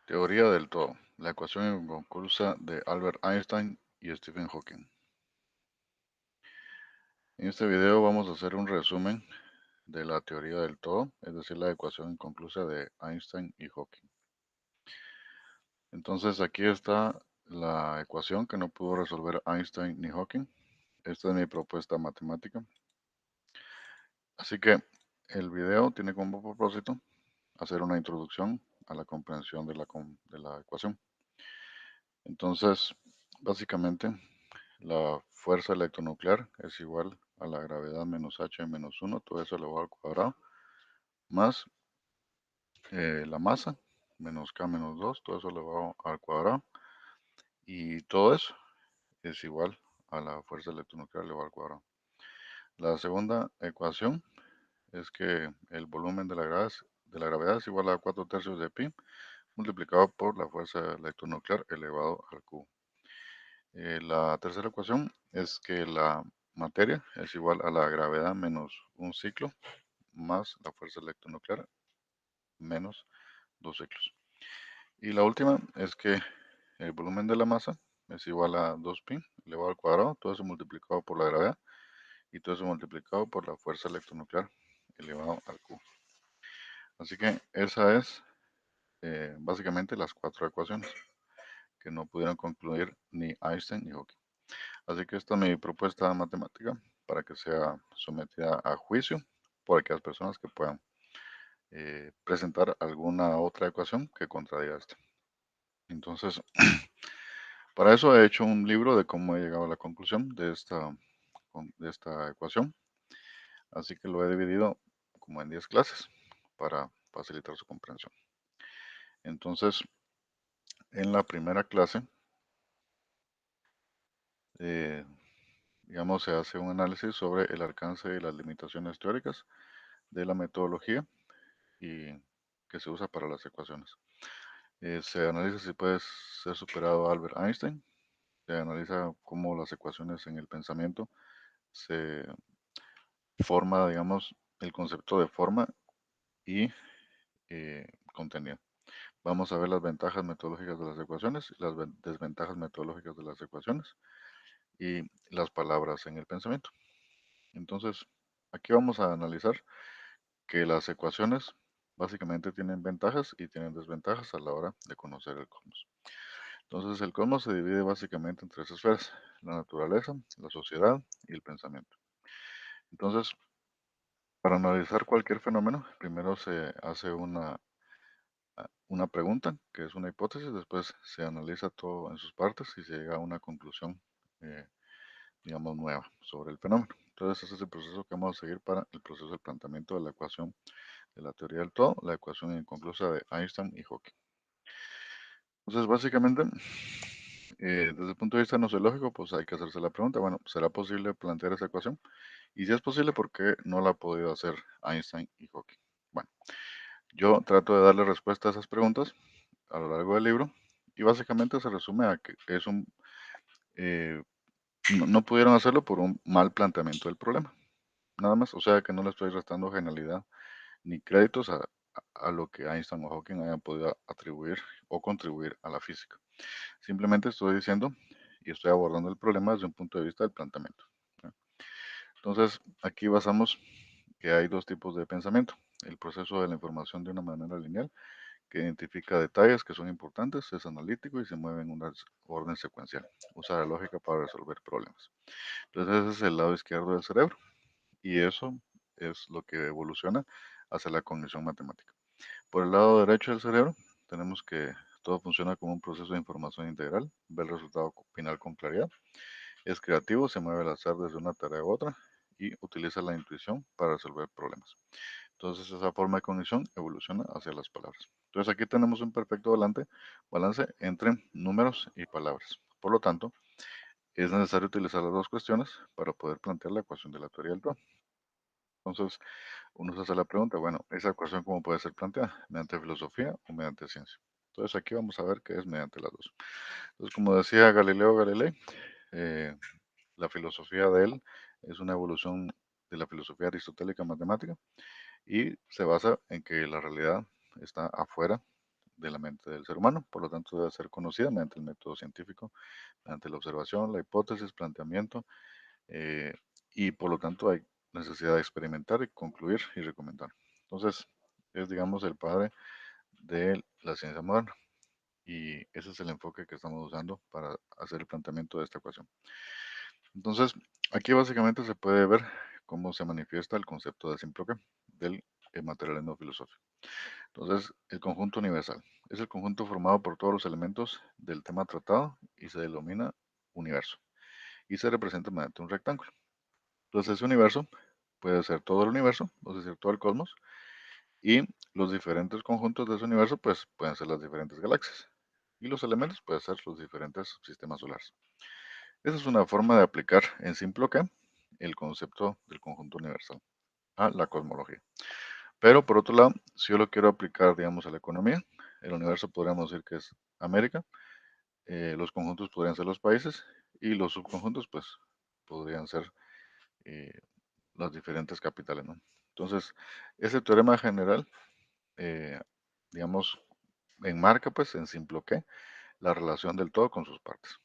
Teoría del todo. La ecuación inconclusa de Albert Einstein y Stephen Hawking. En este video vamos a hacer un resumen de la teoría del todo, es decir, la ecuación inconclusa de Einstein y Hawking. Entonces aquí está la ecuación que no pudo resolver Einstein ni Hawking. Esta es mi propuesta matemática. Así que el video tiene como propósito hacer una introducción a la comprensión de la ecuación. Entonces, básicamente, la fuerza electronuclear es igual a la gravedad menos h menos 1, todo eso elevado al cuadrado, más la masa, menos k menos 2, todo eso elevado al cuadrado, y todo eso es igual a la fuerza electronuclear elevado al cuadrado. La segunda ecuación es que el volumen de la gravedad es igual a 4 tercios de pi multiplicado por la fuerza electronuclear elevado al cubo. La tercera ecuación es que la materia es igual a la gravedad menos un ciclo más la fuerza electronuclear menos dos ciclos. Y la última es que el volumen de la masa es igual a 2pi elevado al cuadrado, todo eso multiplicado por la gravedad y todo eso multiplicado por la fuerza electronuclear elevado al cubo. Así que esa es básicamente las cuatro ecuaciones que no pudieron concluir ni Einstein ni Hawking. Así que esta es mi propuesta matemática para que sea sometida a juicio por aquellas personas que puedan presentar alguna otra ecuación que contradiga esta. Entonces, para eso he hecho un libro de cómo he llegado a la conclusión de esta ecuación. Así que lo he dividido como en 10 clases para facilitar su comprensión. Entonces, en la primera clase, eh, digamos, se hace un análisis sobre el alcance y las limitaciones teóricas de la metodología y que se usa para las ecuaciones. Se analiza si puede ser superado Albert Einstein, se analiza cómo las ecuaciones en el pensamiento se forma, digamos, el concepto de forma y contenido. Vamos a ver las ventajas metodológicas de las ecuaciones y las desventajas metodológicas de las ecuaciones y las palabras en el pensamiento. Entonces, aquí vamos a analizar que las ecuaciones básicamente tienen ventajas y tienen desventajas a la hora de conocer el cosmos. Entonces el cosmos se divide básicamente en tres esferas: la naturaleza, la sociedad y el pensamiento. Entonces, para analizar cualquier fenómeno, primero se hace una pregunta, que es una hipótesis, después se analiza todo en sus partes y se llega a una conclusión, eh, digamos, nueva sobre el fenómeno. Entonces ese es el proceso que vamos a seguir para el proceso del planteamiento de la ecuación de la teoría del todo, la ecuación inconclusa de Einstein y Hawking. Entonces, básicamente, desde el punto de vista nosológico, pues hay que hacerse la pregunta, bueno, ¿será posible plantear esa ecuación? Y si es posible, ¿por qué no la ha podido hacer Einstein y Hawking? Bueno, yo trato de darle respuesta a esas preguntas a lo largo del libro y básicamente se resume a que eh, no pudieron hacerlo por un mal planteamiento del problema. Nada más, o sea que no le estoy restando genialidad ni créditos a lo que Einstein o Hawking hayan podido atribuir o contribuir a la física. Simplemente estoy diciendo y estoy abordando el problema desde un punto de vista del planteamiento. Entonces, aquí basamos que hay dos tipos de pensamiento: el proceso de la información de una manera lineal, que identifica detalles que son importantes, es analítico y se mueve en una orden secuencial. Usa la lógica para resolver problemas. Entonces, ese es el lado izquierdo del cerebro y eso es lo que evoluciona hacia la cognición matemática. Por el lado derecho del cerebro, tenemos que todo funciona como un proceso de información integral, ve el resultado final con claridad, es creativo, se mueve al azar desde una tarea a otra y utiliza la intuición para resolver problemas. Entonces esa forma de cognición evoluciona hacia las palabras. Entonces aquí tenemos un perfecto balance entre números y palabras. Por lo tanto, es necesario utilizar las dos cuestiones para poder plantear la ecuación de la teoría del todo. Entonces, uno se hace la pregunta, bueno, ¿esa ecuación cómo puede ser planteada? ¿Mediante filosofía o mediante ciencia? Entonces aquí vamos a ver que es mediante las dos. Entonces, como decía Galileo Galilei, eh, la filosofía de él es una evolución de la filosofía aristotélica matemática y se basa en que la realidad está afuera de la mente del ser humano, por lo tanto debe ser conocida mediante el método científico, mediante la observación, la hipótesis, planteamiento, eh, y por lo tanto hay necesidad de experimentar y concluir y recomendar. Entonces, es, digamos, el padre de la ciencia moderna y ese es el enfoque que estamos usando para hacer el planteamiento de esta ecuación. Entonces, aquí básicamente se puede ver cómo se manifiesta el concepto de simple que del materialismo filosófico. Entonces, el conjunto universal es el conjunto formado por todos los elementos del tema tratado y se denomina universo y se representa mediante un rectángulo. Entonces, ese universo puede ser todo el universo, es decir, todo el cosmos, y los diferentes conjuntos de ese universo pues pueden ser las diferentes galaxias y los elementos pueden ser los diferentes sistemas solares. Esa es una forma de aplicar en simple que el concepto del conjunto universal a la cosmología. Pero por otro lado, si yo lo quiero aplicar, digamos, a la economía, el universo podríamos decir que es América, los conjuntos podrían ser los países y los subconjuntos, pues, podrían ser eh, las diferentes capitales, ¿no? Entonces, ese teorema general, eh, digamos, enmarca, pues, en simple que la relación del todo con sus partes.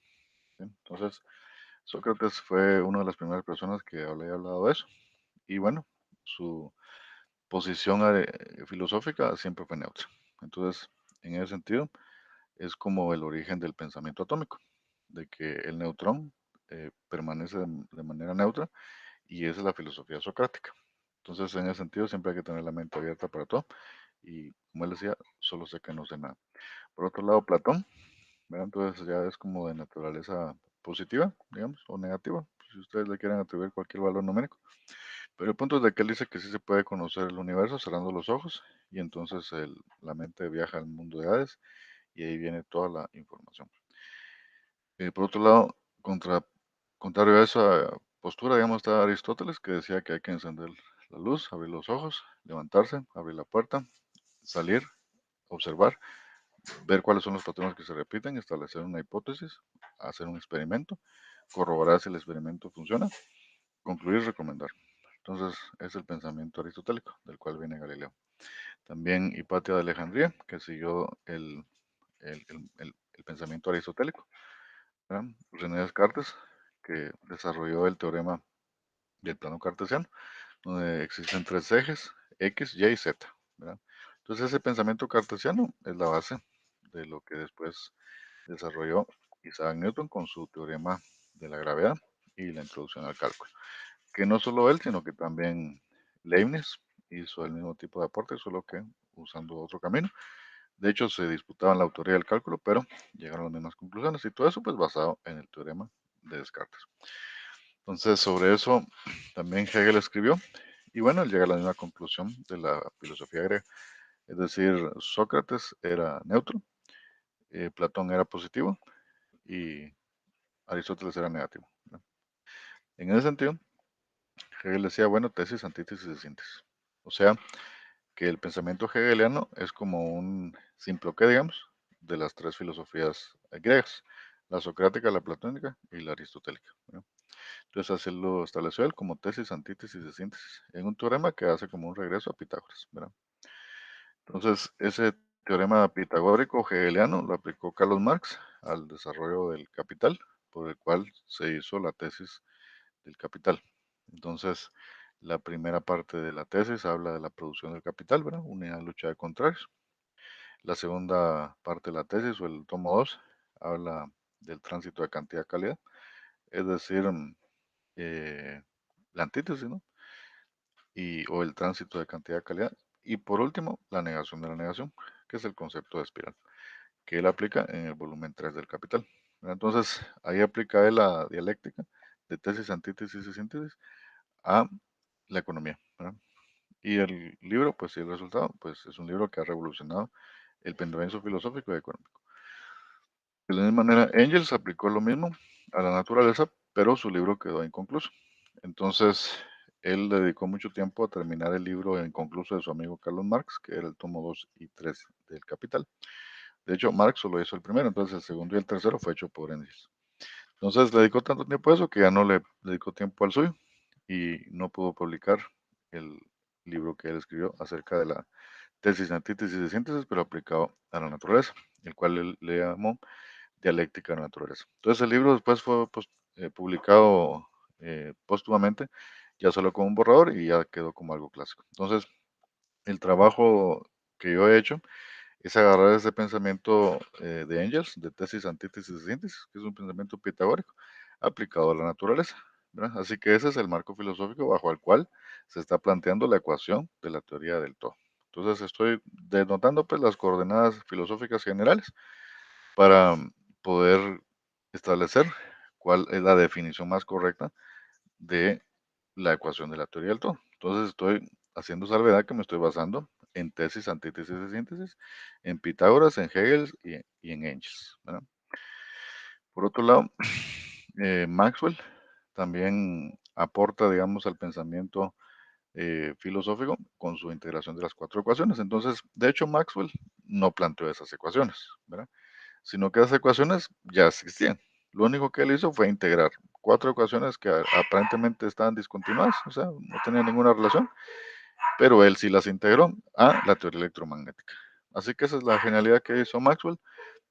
¿Sí? Entonces, Sócrates fue una de las primeras personas que había hablado de eso. Y bueno, su posición filosófica siempre fue neutra. Entonces, en ese sentido, es como el origen del pensamiento atómico, de que el neutrón permanece de manera neutra y esa es la filosofía socrática. Entonces, en ese sentido, siempre hay que tener la mente abierta para todo y, como él decía, solo sé que no sé nada. Por otro lado, Platón, ¿verdad? Entonces ya es como de naturaleza positiva, digamos, o negativa, si ustedes le quieren atribuir cualquier valor numérico. Pero el punto es de que él dice que sí se puede conocer el universo cerrando los ojos y entonces la mente viaja al mundo de Hades y ahí viene toda la información. Por otro lado, contrario a esa postura, digamos, está Aristóteles que decía que hay que encender la luz, abrir los ojos, levantarse, abrir la puerta, salir, observar, ver cuáles son los patrones que se repiten, establecer una hipótesis, hacer un experimento, corroborar si el experimento funciona, concluir y recomendar. Entonces, es el pensamiento aristotélico, del cual viene Galileo. También Hipatia de Alejandría, que siguió el pensamiento aristotélico. ¿Verdad? René Descartes, que desarrolló el teorema del plano cartesiano, donde existen tres ejes, X, Y y Z. ¿Verdad? Entonces, ese pensamiento cartesiano es la base de lo que después desarrolló Isaac Newton con su teorema de la gravedad y la introducción al cálculo. Que no solo él, sino que también Leibniz hizo el mismo tipo de aporte, solo que usando otro camino. De hecho, se disputaban la autoría del cálculo, pero llegaron a las mismas conclusiones y todo eso pues basado en el teorema de Descartes. Entonces, sobre eso también Hegel escribió y bueno, él llega a la misma conclusión de la filosofía griega. Es decir, Sócrates era neutro, Platón era positivo y Aristóteles era negativo. ¿No? En ese sentido, Hegel decía, bueno, tesis, antítesis y síntesis. O sea, que el pensamiento hegeliano es como un simploqué, digamos, de las tres filosofías griegas, la socrática, la platónica y la aristotélica. ¿No? Entonces así lo estableció él como tesis, antítesis y síntesis, en un teorema que hace como un regreso a Pitágoras. ¿Verdad? Entonces ese teorema pitagórico hegeliano lo aplicó Carlos Marx al desarrollo del capital, por el cual se hizo la tesis del capital. Entonces, la primera parte de la tesis habla de la producción del capital, ¿verdad? Una lucha de contrarios. La segunda parte de la tesis, o el tomo 2, habla del tránsito de cantidad a calidad, es decir, eh, la antítesis, ¿no? O el tránsito de cantidad a calidad. Y por último, la negación de la negación, que es el concepto de espiral, que él aplica en el volumen 3 del capital. ¿Verdad? Entonces, ahí aplica él la dialéctica de tesis, antítesis y síntesis a la economía. ¿Verdad? Y el libro, pues sí, el resultado, pues es un libro que ha revolucionado el pensamiento filosófico y económico. De la misma manera, Engels aplicó lo mismo a la naturaleza, pero su libro quedó inconcluso. Entonces, él le dedicó mucho tiempo a terminar el libro inconcluso de su amigo Carlos Marx, que era el tomo 2 y 3 del Capital. De hecho, Marx solo hizo el primero, entonces el segundo y el tercero fue hecho por Engels. Entonces, le dedicó tanto tiempo a eso que ya no le dedicó tiempo al suyo y no pudo publicar el, libro que él escribió acerca de la tesis, antítesis y síntesis, pero aplicado a la naturaleza, el cual él le llamó dialéctica de la naturaleza. Entonces el libro después fue pues, publicado póstumamente, ya solo como un borrador y ya quedó como algo clásico. Entonces el trabajo que yo he hecho es agarrar ese pensamiento de Engels, de tesis, antítesis y síntesis, que es un pensamiento pitagórico aplicado a la naturaleza, ¿verdad? Así que ese es el marco filosófico bajo el cual se está planteando la ecuación de la teoría del todo. Entonces estoy denotando pues las coordenadas filosóficas generales para poder establecer cuál es la definición más correcta de la ecuación de la teoría del todo. Entonces estoy haciendo salvedad que me estoy basando en tesis, antítesis y síntesis, en Pitágoras, en Hegel y en Engels, ¿verdad? Por otro lado, Maxwell también aporta, digamos, al pensamiento filosófico con su integración de las cuatro ecuaciones. Entonces, de hecho, Maxwell no planteó esas ecuaciones, ¿verdad? Sino que esas ecuaciones ya existían. Lo único que él hizo fue integrar cuatro ecuaciones que aparentemente estaban discontinuadas, o sea, no tenían ninguna relación, pero él sí las integró a la teoría electromagnética. Así que esa es la genialidad que hizo Maxwell.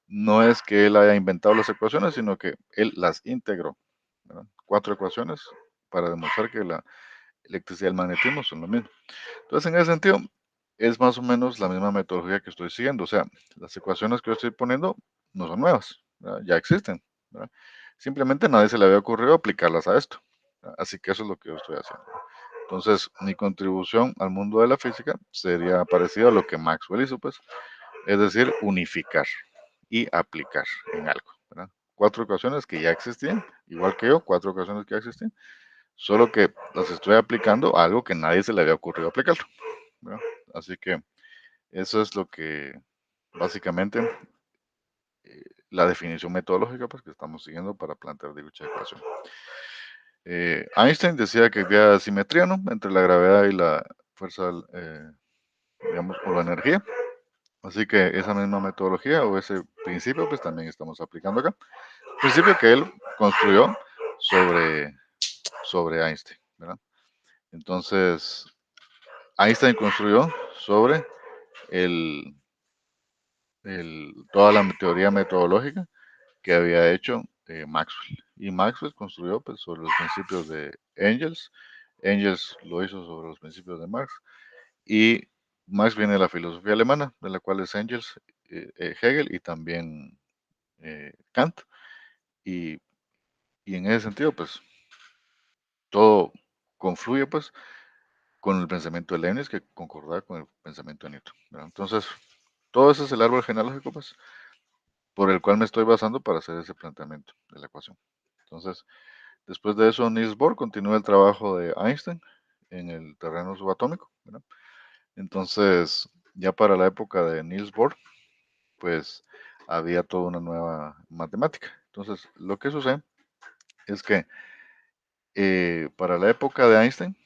No es que él haya inventado las ecuaciones, sino que él las integró, ¿verdad? Cuatro ecuaciones para demostrar que la electricidad y el magnetismo son lo mismo. Entonces, en ese sentido, es más o menos la misma metodología que estoy siguiendo. O sea, las ecuaciones que yo estoy poniendo no son nuevas, ¿verdad? Ya existen, ¿verdad? Simplemente a nadie se le había ocurrido aplicarlas a esto, ¿verdad? Así que eso es lo que yo estoy haciendo. Entonces, mi contribución al mundo de la física sería parecida a lo que Maxwell hizo, pues, es decir, unificar y aplicar en algo, ¿verdad? Cuatro ecuaciones que ya existían, igual que yo, cuatro ecuaciones que ya existían, solo que las estoy aplicando a algo que nadie se le había ocurrido aplicarlo, ¿verdad? Así que eso es lo que básicamente la definición metodológica pues, que estamos siguiendo para plantear dicha ecuación. Einstein decía que había simetría, ¿no?, entre la gravedad y la fuerza, digamos, o la energía. Así que esa misma metodología o ese principio pues también estamos aplicando acá. Principio que él construyó sobre, sobre Einstein, ¿verdad? Entonces, Einstein construyó sobre el, toda la teoría metodológica que había hecho Maxwell. Y Maxwell construyó pues, sobre los principios de Engels. Engels lo hizo sobre los principios de Marx. Y Marx viene de la filosofía alemana, de la cual es Engels, Hegel y también Kant. Y, y en ese sentido, pues, todo confluye pues con el pensamiento de Leibniz que concordaba con el pensamiento de Newton, ¿verdad? Entonces, todo ese es el árbol genealógico pues, por el cual me estoy basando para hacer ese planteamiento de la ecuación. Entonces, después de eso, Niels Bohr continúa el trabajo de Einstein en el terreno subatómico, ¿verdad? Entonces, ya para la época de Niels Bohr, pues había toda una nueva matemática. Entonces, lo que sucede es que para la época de Einstein,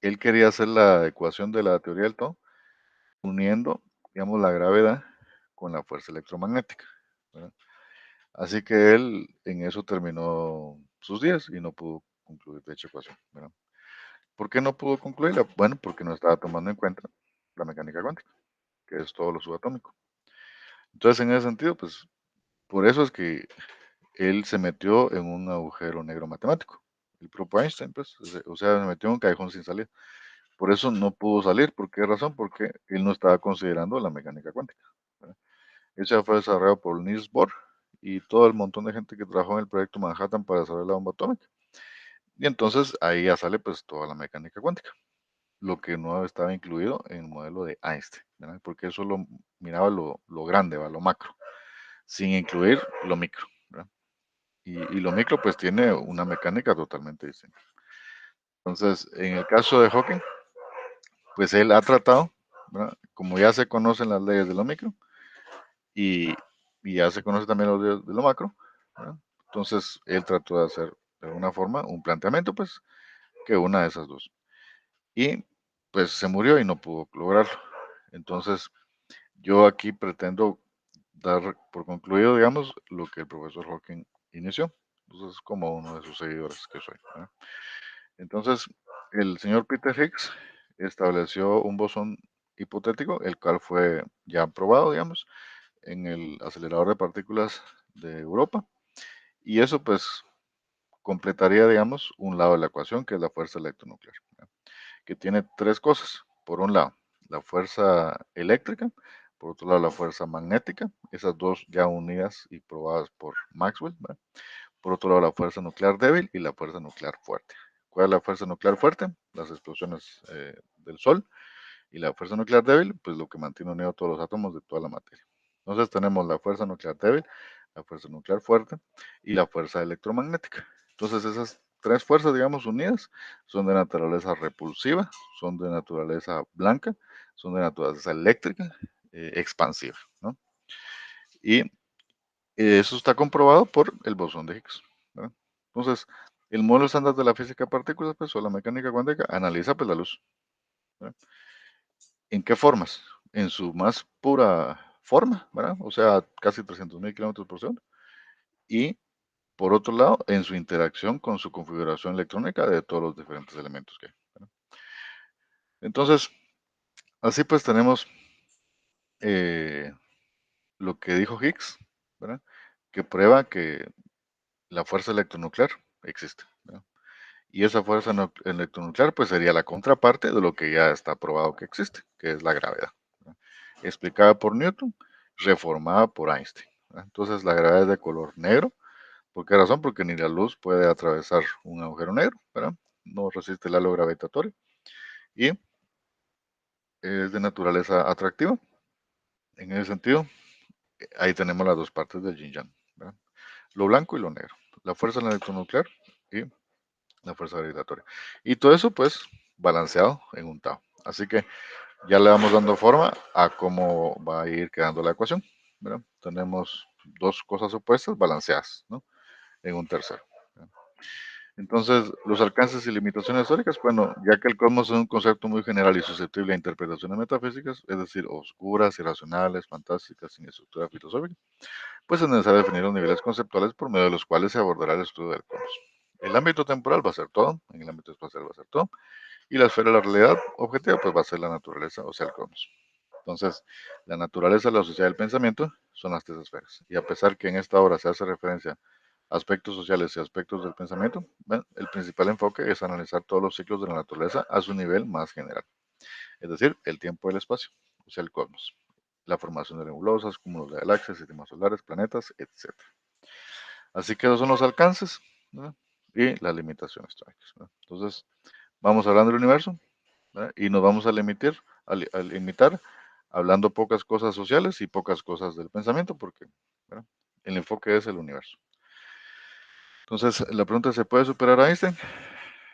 él quería hacer la ecuación de la teoría del todo, uniendo, digamos, la gravedad con la fuerza electromagnética, ¿verdad? Así que él en eso terminó sus días y no pudo concluir dicha ecuación, ¿verdad? ¿Por qué no pudo concluirla? Bueno, porque no estaba tomando en cuenta la mecánica cuántica, que es todo lo subatómico. Entonces, en ese sentido, pues, por eso es que él se metió en un agujero negro matemático. El propio Einstein, pues, o sea, se metió en un callejón sin salida. Por eso no pudo salir. ¿Por qué razón? Porque él no estaba considerando la mecánica cuántica, ¿verdad? Ese fue desarrollado por Niels Bohr y todo el montón de gente que trabajó en el proyecto Manhattan para desarrollar la bomba atómica. Y entonces ahí ya sale pues toda la mecánica cuántica, lo que no estaba incluido en el modelo de Einstein, ¿verdad? Porque eso solo miraba lo grande, ¿va? Lo macro, sin incluir lo micro, ¿verdad? Y lo micro pues tiene una mecánica totalmente distinta. Entonces, en el caso de Hawking, pues él ha tratado, ¿verdad? Como ya se conocen las leyes de lo micro y, y ya se conoce también las leyes de lo macro, ¿verdad? Entonces, él trató de hacer de alguna forma un planteamiento, pues, que una de esas dos. Y pues se murió y no pudo lograrlo. Entonces, yo aquí pretendo dar por concluido, digamos, lo que el profesor Hawking inició. Entonces, como uno de sus seguidores que soy, ¿verdad? Entonces, el señor Peter Higgs estableció un bosón hipotético, el cual fue ya probado, digamos, en el acelerador de partículas de Europa. Y eso pues completaría, digamos, un lado de la ecuación, que es la fuerza electronuclear, ¿verdad? Que tiene tres cosas. Por un lado, la fuerza eléctrica, por otro lado, la fuerza magnética, esas dos ya unidas y probadas por Maxwell, ¿verdad? Por otro lado, la fuerza nuclear débil y la fuerza nuclear fuerte. ¿Cuál es la fuerza nuclear fuerte? Las explosiones del Sol. Y la fuerza nuclear débil, pues lo que mantiene unidos todos los átomos de toda la materia. Entonces tenemos la fuerza nuclear débil, la fuerza nuclear fuerte y la fuerza electromagnética. Entonces esas tres fuerzas, digamos, unidas, son de naturaleza repulsiva, son de naturaleza blanca, son de naturaleza eléctrica, expansiva, ¿no? Y eso está comprobado por el bosón de Higgs, ¿verdad? Entonces, el modelo estándar de la física de partículas, pues, o la mecánica cuántica, analiza pues la luz, ¿verdad? ¿En qué formas? En su más pura forma, ¿verdad? O sea, casi 300.000 kilómetros por segundo. Y por otro lado, en su interacción con su configuración electrónica de todos los diferentes elementos que hay, ¿verdad? Entonces, así pues tenemos eh, lo que dijo Higgs, ¿verdad? Que prueba que la fuerza electronuclear existe, ¿verdad? Y esa fuerza electronuclear pues sería la contraparte de lo que ya está probado que existe, que es la gravedad, ¿verdad? Explicada por Newton, reformada por Einstein, ¿verdad? Entonces la gravedad es de color negro. ¿Por qué razón? Porque ni la luz puede atravesar un agujero negro, ¿verdad? No resiste el halo gravitatorio y es de naturaleza atractiva. En ese sentido, ahí tenemos las dos partes del yin yang, ¿verdad? Lo blanco y lo negro, la fuerza electronuclear y la fuerza gravitatoria. Y todo eso, pues, balanceado en un Tao. Así que ya le vamos dando forma a cómo va a ir quedando la ecuación, ¿verdad? Tenemos dos cosas opuestas balanceadas, ¿no? En un tercero, ¿verdad? Entonces, los alcances y limitaciones históricas, bueno, ya que el cosmos es un concepto muy general y susceptible a interpretaciones metafísicas, es decir, oscuras, irracionales, fantásticas, sin estructura filosófica, pues es necesario definir los niveles conceptuales por medio de los cuales se abordará el estudio del cosmos. El ámbito temporal va a ser todo, en el ámbito espacial va a ser todo, y la esfera de la realidad objetiva pues va a ser la naturaleza, o sea, el cosmos. Entonces, la naturaleza, la sociedad y el pensamiento son las tres esferas. Y a pesar que en esta obra se hace referencia a aspectos sociales y aspectos del pensamiento, ¿ven? El principal enfoque es analizar todos los ciclos de la naturaleza a su nivel más general, es decir, el tiempo y el espacio, o sea, el cosmos, la formación de nebulosas, cúmulos de galaxias, sistemas solares, planetas, etc. Así que esos son los alcances, ¿verdad? Y las limitaciones teóricas, ¿verdad? Entonces, vamos hablando del universo, ¿verdad? Y nos vamos a limitar hablando pocas cosas sociales y pocas cosas del pensamiento, porque, ¿verdad? El enfoque es el universo. Entonces, la pregunta es, ¿se puede superar a Einstein?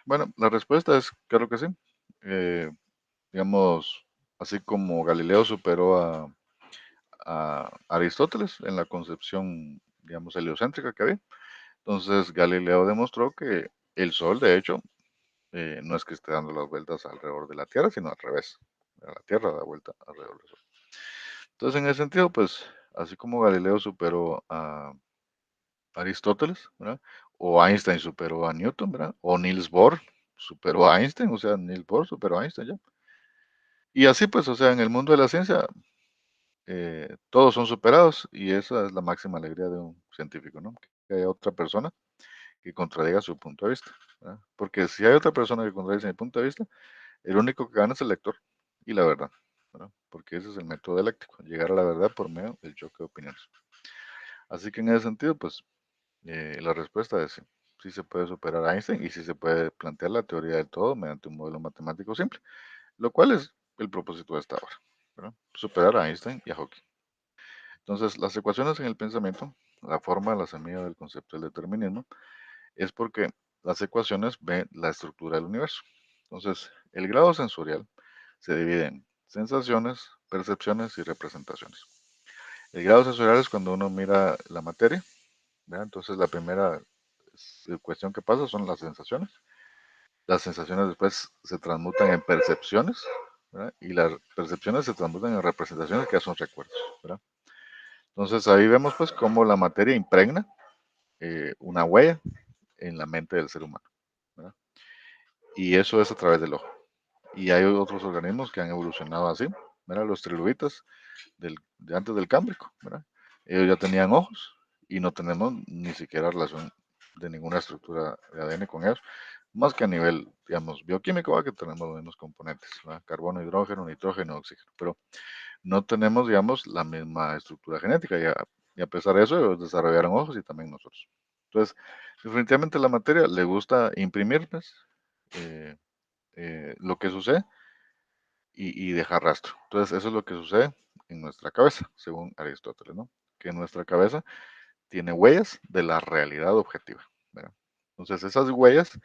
Bueno, la respuesta es claro que sí. Eh, digamos, así como Galileo superó a Aristóteles en la concepción, digamos, heliocéntrica que había. Entonces, Galileo demostró que el Sol, de hecho, no es que esté dando las vueltas alrededor de la Tierra, sino al revés. La Tierra da vuelta alrededor del Sol. Entonces, en ese sentido, pues, así como Galileo superó a Aristóteles, ¿verdad? O Einstein superó a Newton, ¿verdad? O Niels Bohr superó a Einstein, o sea, Niels Bohr superó a Einstein ya. Y así pues, o sea, en el mundo de la ciencia, todos son superados y esa es la máxima alegría de un científico, ¿no? Que haya otra persona que contradiga su punto de vista, ¿verdad? Porque si hay otra persona que contradice mi punto de vista, el único que gana es el lector y la verdad, ¿verdad? Porque ese es el método dialéctico, llegar a la verdad por medio del choque de opiniones. Así que en ese sentido, pues la respuesta es sí. Sí se puede superar a Einstein y sí se puede plantear la teoría del todo mediante un modelo matemático simple, lo cual es el propósito de esta obra, ¿verdad? Superar a Einstein y a Hawking. Entonces, las ecuaciones en el pensamiento, la forma, la semilla del concepto del determinismo, es porque las ecuaciones ven la estructura del universo. Entonces, el grado sensorial se divide en sensaciones, percepciones y representaciones. El grado sensorial es cuando uno mira la materia, ¿verdad? Entonces, la primera cuestión que pasa son las sensaciones. Las sensaciones después se transmutan en percepciones, ¿verdad? Y las percepciones se transmutan en representaciones que ya son recuerdos, ¿verdad? Entonces ahí vemos pues cómo la materia impregna una huella en la mente del ser humano, ¿verdad? Y eso es a través del ojo. Y hay otros organismos que han evolucionado así. Mira, los trilobitas de antes del Cámbrico, ¿verdad? Ellos ya tenían ojos y no tenemos ni siquiera relación de ninguna estructura de ADN con ellos, más que a nivel, digamos, bioquímico, ¿va? Que tenemos los mismos componentes, ¿va? Carbono, hidrógeno, nitrógeno, oxígeno, pero no tenemos, digamos, la misma estructura genética y a pesar de eso, ellos desarrollaron ojos y también nosotros. Entonces, definitivamente la materia le gusta imprimir pues, eh, lo que sucede y dejar rastro. Entonces, eso es lo que sucede en nuestra cabeza, según Aristóteles, ¿no? Que nuestra cabeza tiene huellas de la realidad objetiva, ¿verdad? Entonces, esas huellas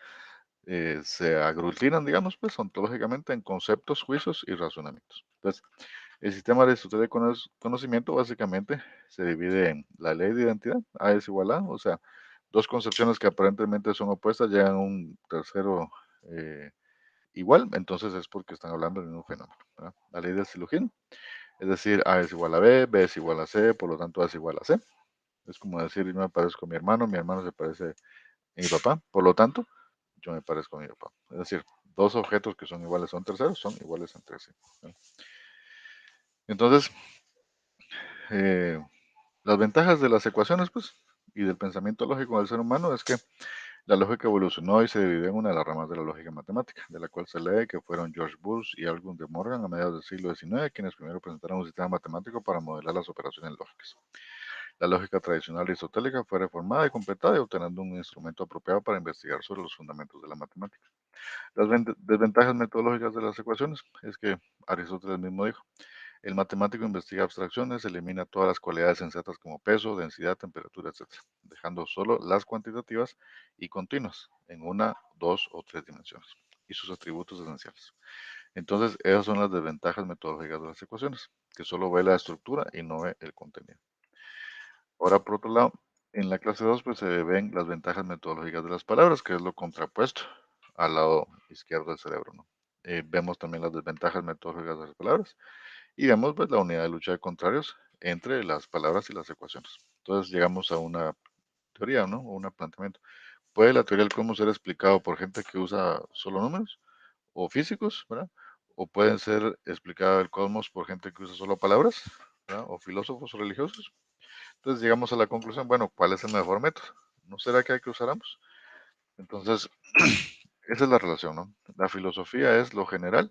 se aglutinan, digamos, pues ontológicamente en conceptos, juicios y razonamientos. Entonces, el sistema aristotélico de conocimiento básicamente se divide en la ley de identidad, A es igual a, o sea, dos concepciones que aparentemente son opuestas llegan a un tercero igual, entonces es porque están hablando del mismo fenómeno, ¿verdad? La ley del silogismo, es decir, A es igual a B, B es igual a C, por lo tanto A es igual a C. Es como decir, yo me parezco a mi hermano se parece a mi papá, por lo tanto, yo me parezco a mi papá. Es decir, dos objetos que son iguales a un tercero son iguales entre sí, ¿no? Entonces, eh, las ventajas de las ecuaciones, pues, y del pensamiento lógico del ser humano es que la lógica evolucionó y se dividió en una de las ramas de la lógica matemática, de la cual se lee que fueron George Boole y Alvin de Morgan a mediados del siglo XIX quienes primero presentaron un sistema matemático para modelar las operaciones lógicas. La lógica tradicional aristotélica fue reformada y completada y obteniendo un instrumento apropiado para investigar sobre los fundamentos de la matemática. Las desventajas metodológicas de las ecuaciones es que Aristóteles mismo dijo, el matemático investiga abstracciones, elimina todas las cualidades sensatas como peso, densidad, temperatura, etcétera, dejando solo las cuantitativas y continuas en una, dos o tres dimensiones y sus atributos esenciales. Entonces, esas son las desventajas metodológicas de las ecuaciones, que solo ve la estructura y no ve el contenido. Ahora, por otro lado, en la clase 2 pues, se ven las ventajas metodológicas de las palabras, que es lo contrapuesto al lado izquierdo del cerebro, ¿no? Vemos también las desventajas metodológicas de las palabras y vemos pues, la unidad de lucha de contrarios entre las palabras y las ecuaciones. Entonces llegamos a una teoría, ¿no? O un planteamiento. ¿Puede la teoría del cosmos ser explicado por gente que usa solo números o físicos, ¿verdad? O pueden ser explicado el cosmos por gente que usa solo palabras, ¿verdad? O filósofos o religiosos. Entonces llegamos a la conclusión, bueno, ¿cuál es el mejor método? ¿No será que hay que usar ambos? Entonces, esa es la relación, ¿no? La filosofía es lo general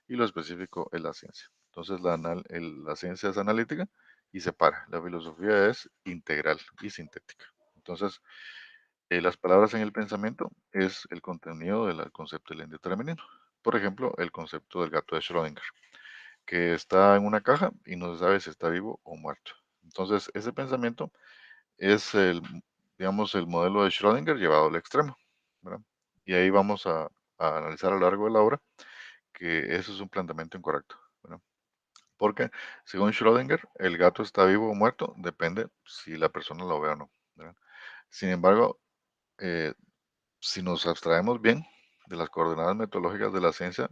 y lo específico es la ciencia. Entonces, la ciencia es analítica y separa. La filosofía es integral y sintética. Entonces, las palabras en el pensamiento es el contenido del concepto del indeterminado. Por ejemplo, el concepto del gato de Schrödinger, que está en una caja y no se sabe si está vivo o muerto. Entonces, ese pensamiento es digamos, el modelo de Schrödinger llevado al extremo, ¿verdad? Y ahí vamos a analizar a lo largo de la obra que eso es un planteamiento incorrecto, ¿verdad? Porque según Schrödinger, el gato está vivo o muerto, depende si la persona lo ve o no, ¿verdad? Sin embargo, eh, si nos abstraemos bien de las coordenadas metodológicas de la ciencia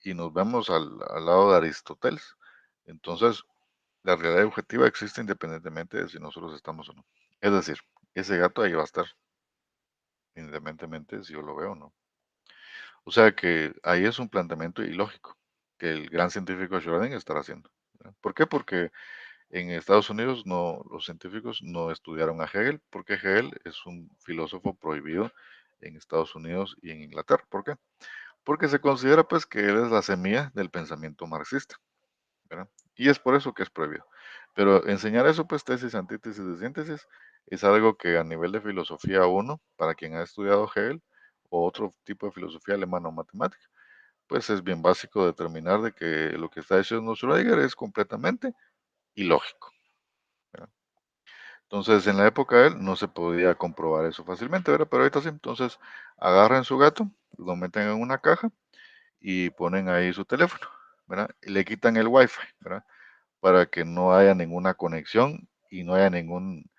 y nos vemos al lado de Aristóteles, entonces la realidad objetiva existe independientemente de si nosotros estamos o no. Es decir, ese gato ahí va a estar, independientemente de si yo lo veo o no. O sea que ahí es un planteamiento ilógico que el gran científico Schrödinger estará haciendo, ¿verdad? ¿Por qué? Porque en Estados Unidos no, los científicos no estudiaron a Hegel, porque Hegel es un filósofo prohibido en Estados Unidos y en Inglaterra. ¿Por qué? Porque se considera pues que él es la semilla del pensamiento marxista, ¿verdad? Y es por eso que es prohibido. Pero enseñar eso, pues tesis, antítesis de síntesis, es algo que a nivel de filosofía uno, para quien ha estudiado Hegel o otro tipo de filosofía alemana o matemática, pues es bien básico determinar de que lo que está diciendo Schrödinger es completamente ilógico, ¿verdad? Entonces, en la época de él no se podía comprobar eso fácilmente, ¿verdad? Pero ahorita sí, entonces agarran su gato, lo meten en una caja y ponen ahí su teléfono, ¿verdad? Y le quitan el wifi, ¿verdad? Para que no haya ninguna conexión y no haya ningún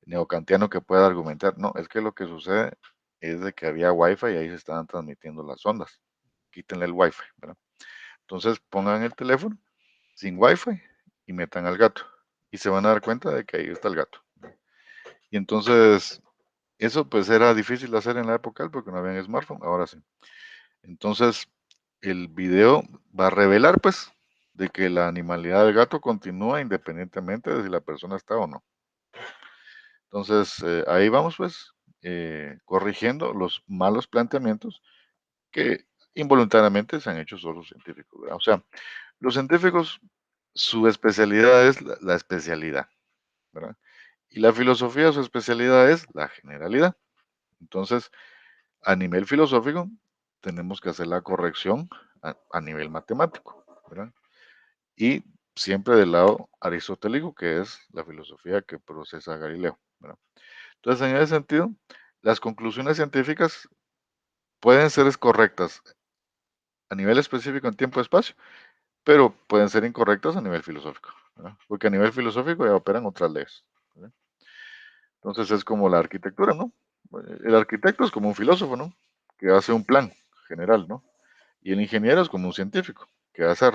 neocantiano que pueda argumentar. No, es que lo que sucede es de que había wifi y ahí se estaban transmitiendo las ondas. Quítenle el wifi, ¿verdad? Entonces pongan el teléfono sin wifi y metan al gato. Y se van a dar cuenta de que ahí está el gato. Y entonces, eso pues era difícil de hacer en la época porque no había smartphone, ahora sí. Entonces, el video va a revelar, pues, de que la animalidad del gato continúa independientemente de si la persona está o no. Entonces, ahí vamos, pues, corrigiendo los malos planteamientos que involuntariamente se han hecho solo los científicos, ¿verdad? O sea, los científicos, su especialidad es la especialidad, ¿verdad? Y la filosofía, su especialidad es la generalidad. Entonces, a nivel filosófico, tenemos que hacer la corrección a nivel matemático, ¿verdad? Y siempre del lado aristotélico, que es la filosofía que procesa Galileo, ¿verdad? Entonces, en ese sentido, las conclusiones científicas pueden ser correctas a nivel específico en tiempo y espacio, pero pueden ser incorrectas a nivel filosófico, ¿verdad? Porque a nivel filosófico ya operan otras leyes, ¿verdad? Entonces es como la arquitectura, ¿no? El arquitecto es como un filósofo, ¿no? Que hace un plan general, ¿no? Y el ingeniero es como un científico, que hace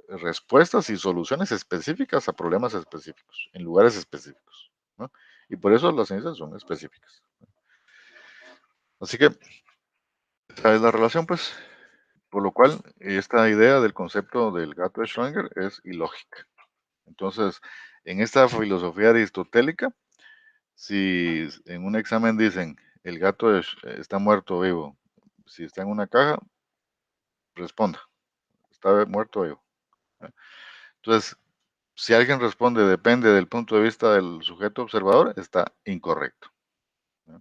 respuestas y soluciones específicas a problemas específicos, en lugares específicos, ¿no? Y por eso las ciencias son específicas. Así que esa es la relación, pues. Por lo cual, esta idea del concepto del gato de Schrödinger es ilógica. Entonces, en esta filosofía aristotélica, si en un examen dicen el gato está muerto o vivo, si está en una caja, responda, está muerto o vivo. ¿Eh? Entonces, si alguien responde depende del punto de vista del sujeto observador, está incorrecto. ¿Eh?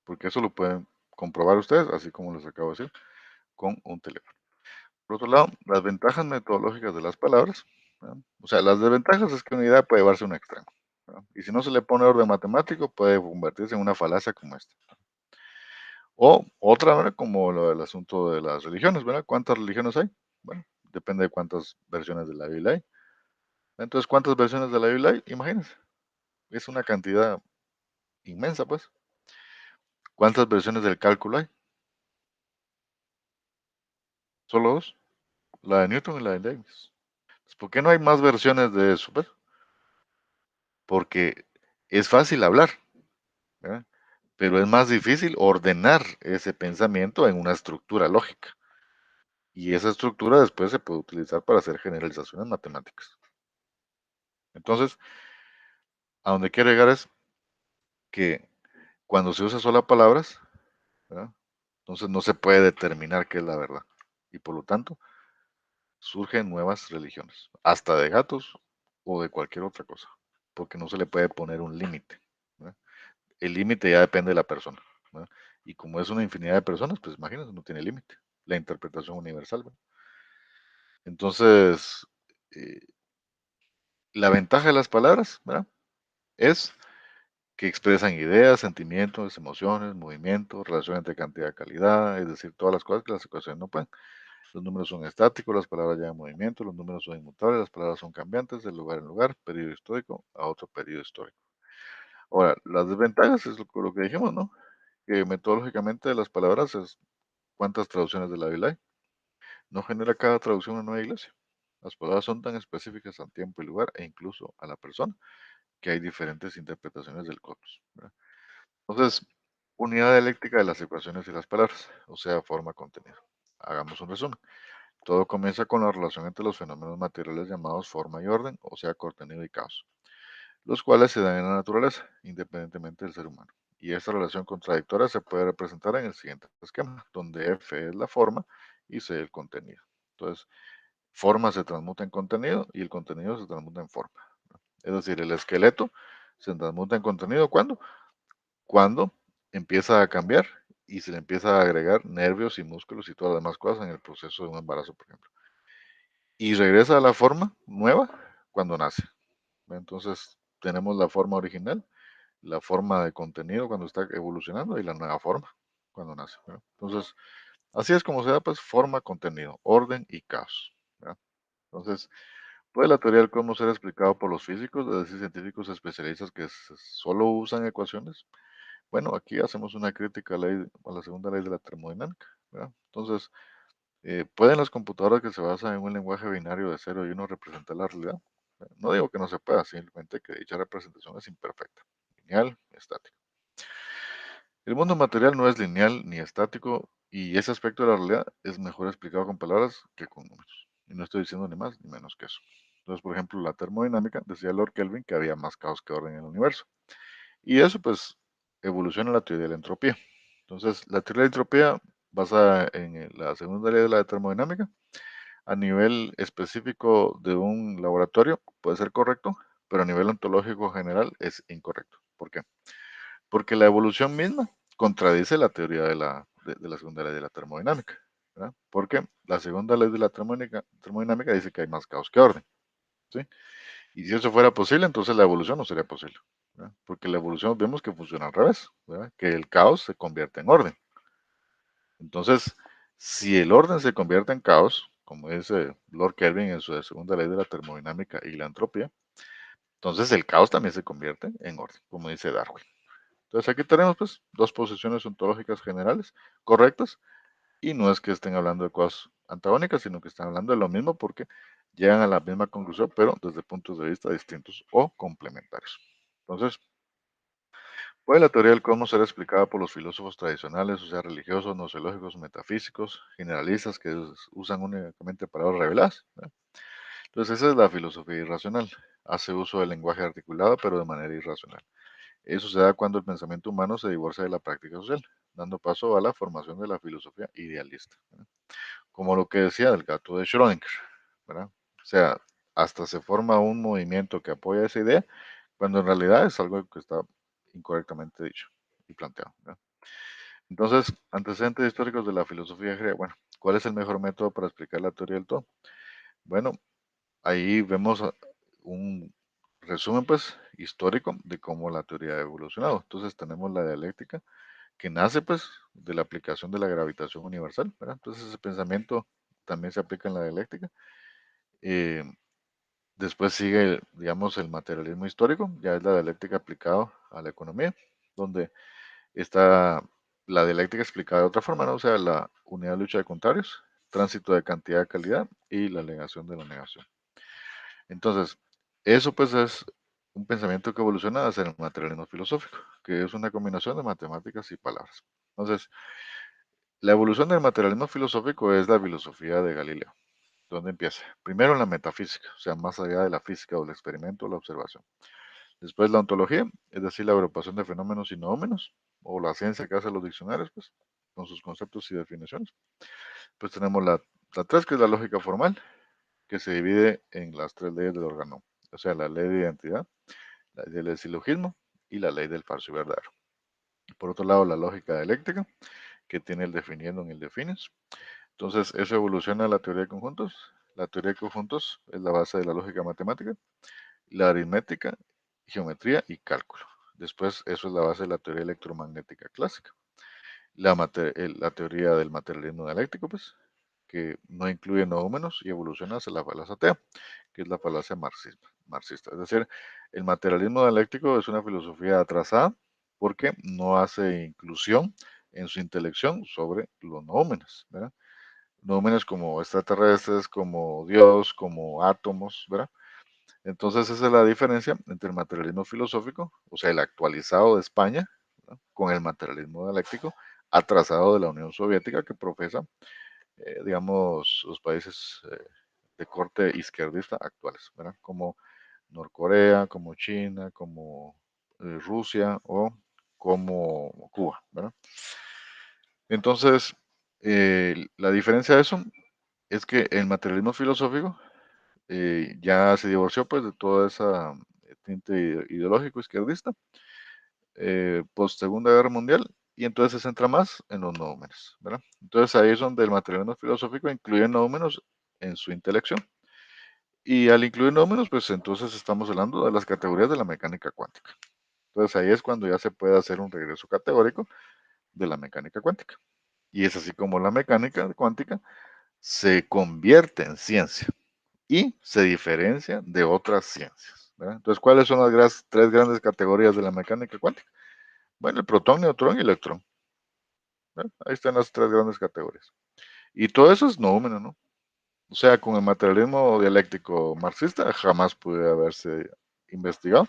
Porque eso lo pueden comprobar ustedes, así como les acabo de decir, con un teléfono. Por otro lado, las ventajas metodológicas de las palabras. ¿Verdad? O sea, las desventajas es que una idea puede llevarse a un extremo. ¿Verdad? Y si no se le pone orden matemático, puede convertirse en una falacia como esta. O otra, ¿verdad? Como lo del asunto de las religiones, ¿verdad? ¿Cuántas religiones hay? Bueno, depende de cuántas versiones de la Biblia hay. Entonces, ¿cuántas versiones de la Biblia hay? Imagínense. Es una cantidad inmensa, pues. ¿Cuántas versiones del cálculo hay? Solo dos. La de Newton y la de Leibniz. ¿Por qué no hay más versiones de eso? Pues, porque es fácil hablar, ¿verdad? Pero es más difícil ordenar ese pensamiento en una estructura lógica. Y esa estructura después se puede utilizar para hacer generalizaciones matemáticas. Entonces, a donde quiero llegar es que cuando se usa sola palabras, ¿verdad? Entonces no se puede determinar qué es la verdad. Y por lo tanto, surgen nuevas religiones, hasta de gatos o de cualquier otra cosa, porque no se le puede poner un límite, ¿verdad? El límite ya depende de la persona, ¿verdad? Y como es una infinidad de personas, pues imagínense, no tiene límite. La interpretación universal, ¿verdad? Entonces, eh, la ventaja de las palabras, ¿verdad? Es que expresan ideas, sentimientos, emociones, movimientos, relación entre cantidad y calidad, es decir, todas las cosas que las ecuaciones no pueden. Los números son estáticos, las palabras llevan movimiento, los números son inmutables, las palabras son cambiantes de lugar en lugar, periodo histórico a otro periodo histórico. Ahora, las desventajas es lo que dijimos, ¿no? Que metodológicamente las palabras es cuántas traducciones de la Biblia hay. No genera cada traducción una nueva iglesia. Las palabras son tan específicas al tiempo y lugar e incluso a la persona que hay diferentes interpretaciones del corpus, ¿verdad? Entonces, unidad dialéctica de las ecuaciones y las palabras, o sea, forma, contenido. Hagamos un resumen. Todo comienza con la relación entre los fenómenos materiales llamados forma y orden, o sea, contenido y caos, los cuales se dan en la naturaleza, independientemente del ser humano. Y esta relación contradictoria se puede representar en el siguiente esquema, donde F es la forma y C el contenido. Entonces, forma se transmuta en contenido y el contenido se transmuta en forma. Es decir, el esqueleto se transmuta en contenido ¿cuándo? Cuando empieza a cambiar y se le empieza a agregar nervios y músculos y todas las demás cosas en el proceso de un embarazo, por ejemplo. Y regresa a la forma nueva cuando nace. Entonces, tenemos la forma original, la forma de contenido cuando está evolucionando y la nueva forma cuando nace, ¿verdad? Entonces, así es como se da, pues, forma, contenido, orden y caos, ¿verdad? Entonces, puede la teoría del cosmos ser explicado por los físicos, es decir, científicos especialistas que solo usan ecuaciones. Bueno, aquí hacemos una crítica a la segunda ley de la termodinámica, ¿verdad? Entonces, ¿pueden las computadoras que se basan en un lenguaje binario de 0 y 1 representar la realidad? No digo que no se pueda, simplemente que dicha representación es imperfecta, lineal, estática. El mundo material no es lineal ni estático y ese aspecto de la realidad es mejor explicado con palabras que con números. Y no estoy diciendo ni más ni menos que eso. Entonces, por ejemplo, la termodinámica, decía Lord Kelvin que había más caos que orden en el universo. Y eso pues evoluciona la teoría de la entropía. Entonces, la teoría de la entropía basada en la segunda ley de la termodinámica, a nivel específico de un laboratorio puede ser correcto, pero a nivel ontológico general es incorrecto. ¿Por qué? Porque la evolución misma contradice la teoría de la segunda ley de la termodinámica, ¿verdad? Porque la segunda ley de la termodinámica dice que hay más caos que orden, ¿sí? Y si eso fuera posible, entonces la evolución no sería posible, ¿verdad? Porque la evolución vemos que funciona al revés, ¿verdad? Que el caos se convierte en orden. Entonces, si el orden se convierte en caos, como dice Lord Kelvin en su segunda ley de la termodinámica y la entropía, entonces el caos también se convierte en orden, como dice Darwin. Entonces aquí tenemos pues dos posiciones ontológicas generales correctas y no es que estén hablando de cosas antagónicas, sino que están hablando de lo mismo porque llegan a la misma conclusión, pero desde puntos de vista distintos o complementarios. Entonces, puede la teoría del cosmos ser explicada por los filósofos tradicionales, o sea, religiosos, nosológicos, metafísicos, generalistas que usan únicamente palabras reveladas, ¿verdad? Entonces, esa es la filosofía irracional. Hace uso del lenguaje articulado, pero de manera irracional. Eso se da cuando el pensamiento humano se divorcia de la práctica social, dando paso a la formación de la filosofía idealista, ¿verdad? Como lo que decía del gato de Schrödinger, ¿verdad? O sea, hasta se forma un movimiento que apoya esa idea, cuando en realidad es algo que está incorrectamente dicho y planteado, ¿verdad? Entonces, antecedentes históricos de la filosofía griega. Bueno, ¿cuál es el mejor método para explicar la teoría del todo? Bueno, ahí vemos un resumen, pues, histórico de cómo la teoría ha evolucionado. Entonces, tenemos la dialéctica, que nace, pues, de la aplicación de la gravitación universal, ¿verdad? Entonces, ese pensamiento también se aplica en la dialéctica. Eh, Después sigue, digamos, el materialismo histórico, ya es la dialéctica aplicada a la economía, donde está la dialéctica explicada de otra forma, ¿no? O sea, la unidad de lucha de contrarios, tránsito de cantidad a calidad y la negación de la negación. Entonces, eso pues es un pensamiento que evoluciona hacia el materialismo filosófico, que es una combinación de matemáticas y palabras. Entonces, la evolución del materialismo filosófico es la filosofía de Galileo. ¿Dónde empieza? Primero en la metafísica, o sea, más allá de la física o el experimento o la observación. Después la ontología, es decir, la agrupación de fenómenos y noómenos, o la ciencia que hace los diccionarios, pues, con sus conceptos y definiciones. Pues tenemos la tres, que es la lógica formal, que se divide en las tres leyes del órgano, o sea, la ley de identidad, la ley del silogismo y la ley del falso y verdadero. Por otro lado, la lógica dialéctica, que tiene el definiendo en el defines. Entonces, eso evoluciona a la teoría de conjuntos. La teoría de conjuntos es la base de la lógica matemática, la aritmética, geometría y cálculo. Después, eso es la base de la teoría electromagnética clásica. La teoría del materialismo dialéctico, pues, que no incluye noómenos y evoluciona hacia la falacia atea, que es la falacia marxista. Es decir, el materialismo dialéctico es una filosofía atrasada porque no hace inclusión en su intelección sobre los noómenos, ¿verdad? Noómenos como extraterrestres, como Dios, como átomos, ¿verdad? Entonces esa es la diferencia entre el materialismo filosófico, o sea, el actualizado de España, ¿no?, con el materialismo dialéctico atrasado de la Unión Soviética que profesa, digamos, los países de corte izquierdista actuales, ¿verdad? Como Norcorea, como China, como Rusia o como Cuba, ¿verdad? Entonces, la diferencia de eso es que el materialismo filosófico ya se divorció pues de toda esa tinte ideológico izquierdista post Segunda Guerra Mundial y entonces se centra más en los noúmenos, ¿verdad? Entonces ahí es donde el materialismo filosófico incluye noúmenos en su intelección y al incluir noúmenos pues entonces estamos hablando de las categorías de la mecánica cuántica. Entonces ahí es cuando ya se puede hacer un regreso categórico de la mecánica cuántica y es así como la mecánica cuántica se convierte en ciencia y se diferencia de otras ciencias, ¿verdad? Entonces, ¿cuáles son las tres grandes categorías de la mecánica cuántica? Bueno, el protón, neutrón y electrón, ¿verdad? Ahí están las tres grandes categorías. Y todo eso es noúmeno, ¿no? O sea, con el materialismo dialéctico marxista jamás puede haberse investigado